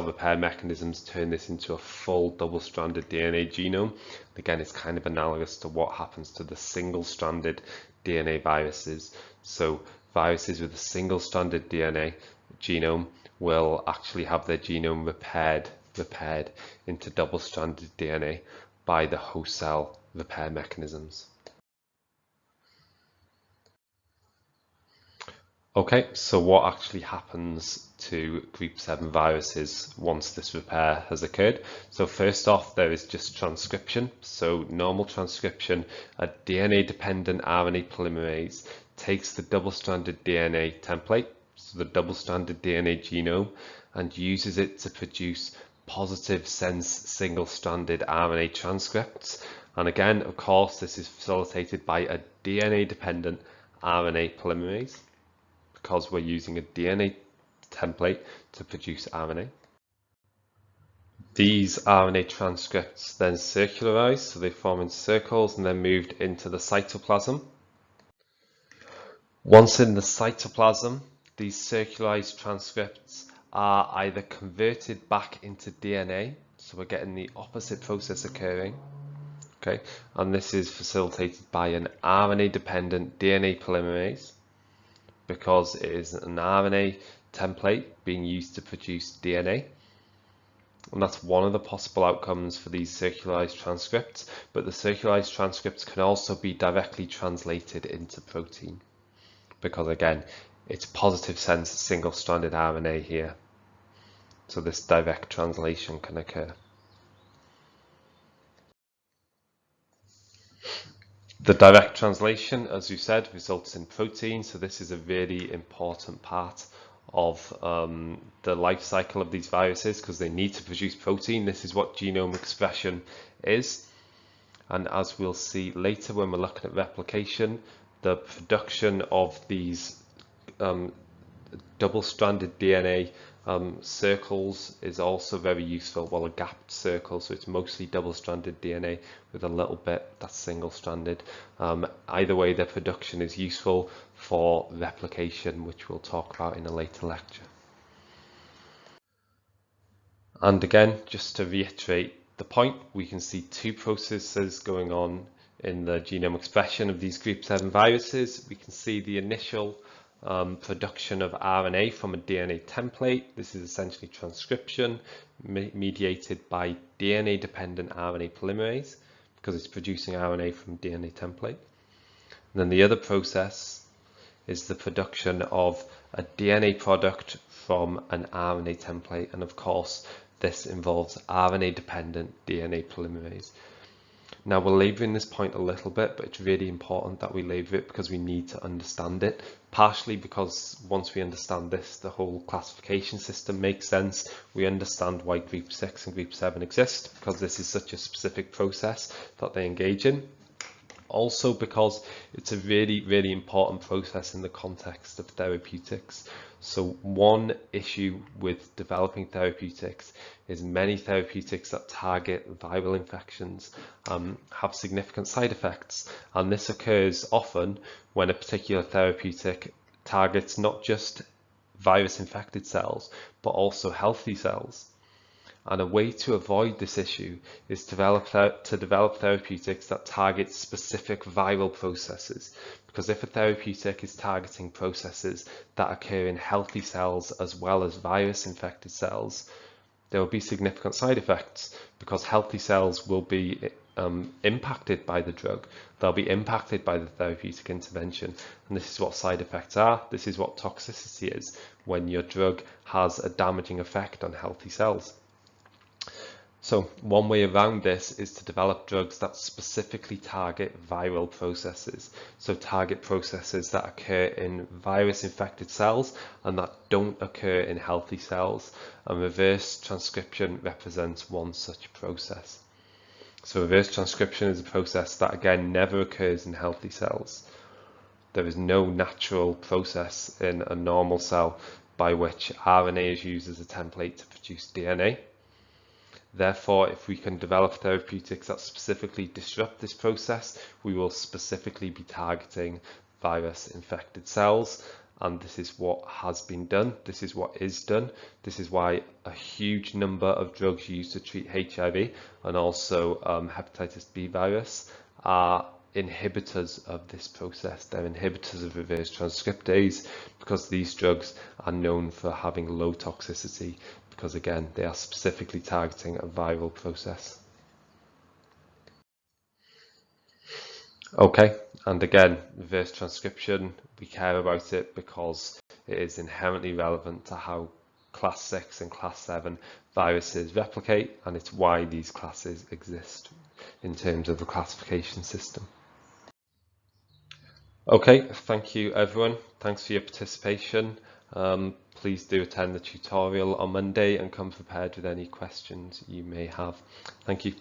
repair mechanisms turn this into a full double-stranded DNA genome. Again, it's kind of analogous to what happens to the single-stranded DNA viruses. So viruses with a single-stranded DNA genome will actually have their genome repaired into double-stranded DNA by the host cell repair mechanisms. Okay, so what actually happens to group 7 viruses once this repair has occurred? So first off, there is just transcription. So normal transcription, a DNA-dependent RNA polymerase takes the double-stranded DNA template, so the double-stranded DNA genome, and uses it to produce positive sense single-stranded RNA transcripts. And again, of course, this is facilitated by a DNA-dependent RNA polymerase, because we're using a DNA template to produce RNA. These RNA transcripts then circularize, so they form in circles and then moved into the cytoplasm. Once in the cytoplasm, these circularized transcripts are either converted back into DNA, so we're getting the opposite process occurring, okay, and this is facilitated by an RNA-dependent DNA polymerase, because it is an RNA template being used to produce DNA. And that's one of the possible outcomes for these circularized transcripts, but the circularized transcripts can also be directly translated into protein, because again, it's positive sense single-stranded RNA here. So this direct translation can occur. The direct translation, as you said, results in protein. So this is a really important part of the life cycle of these viruses, because they need to produce protein. This is what genome expression is. And as we'll see later when we're looking at replication, the production of these double-stranded DNA circles is also very useful. Well, a gapped circle, so it's mostly double-stranded DNA with a little bit that's single-stranded. Either way, their production is useful for replication, which we'll talk about in a later lecture. And again, just to reiterate the point, we can see two processes going on in the genome expression of these group 7 viruses. We can see the initial production of RNA from a DNA template. This is essentially transcription mediated by DNA-dependent RNA polymerase, because it's producing RNA from DNA template. And then the other process is the production of a DNA product from an RNA template, and of course this involves RNA-dependent DNA polymerase. Now, we're labouring this point a little bit, but it's really important that we labour it because we need to understand it, partially because once we understand this, the whole classification system makes sense. We understand why group 6 and group 7 exist, because this is such a specific process that they engage in. Also because it's a really, really important process in the context of therapeutics. So one issue with developing therapeutics is many therapeutics that target viral infections have significant side effects. And this occurs often when a particular therapeutic targets not just virus infected cells, but also healthy cells. And a way to avoid this issue is to develop therapeutics that target specific viral processes. Because if a therapeutic is targeting processes that occur in healthy cells as well as virus infected cells, there will be significant side effects, because healthy cells will be impacted by the drug. They'll be impacted by the therapeutic intervention. And this is what side effects are. This is what toxicity is when your drug has a damaging effect on healthy cells. So one way around this is to develop drugs that specifically target viral processes. So target processes that occur in virus-infected cells and that don't occur in healthy cells. And reverse transcription represents one such process. So reverse transcription is a process that again never occurs in healthy cells. There is no natural process in a normal cell by which RNA is used as a template to produce DNA. Therefore, if we can develop therapeutics that specifically disrupt this process, we will specifically be targeting virus-infected cells. And this is what has been done. This is what is done. This is why a huge number of drugs used to treat HIV and also hepatitis B virus are inhibitors of this process. They're inhibitors of reverse transcriptase because these drugs are known for having low toxicity because again, they are specifically targeting a viral process. Okay, and again, reverse transcription, we care about it because it is inherently relevant to how class 6 and class 7 viruses replicate, and it's why these classes exist in terms of the classification system. Okay, thank you everyone. Thanks for your participation. Please do attend the tutorial on Monday and come prepared with any questions you may have. Thank you.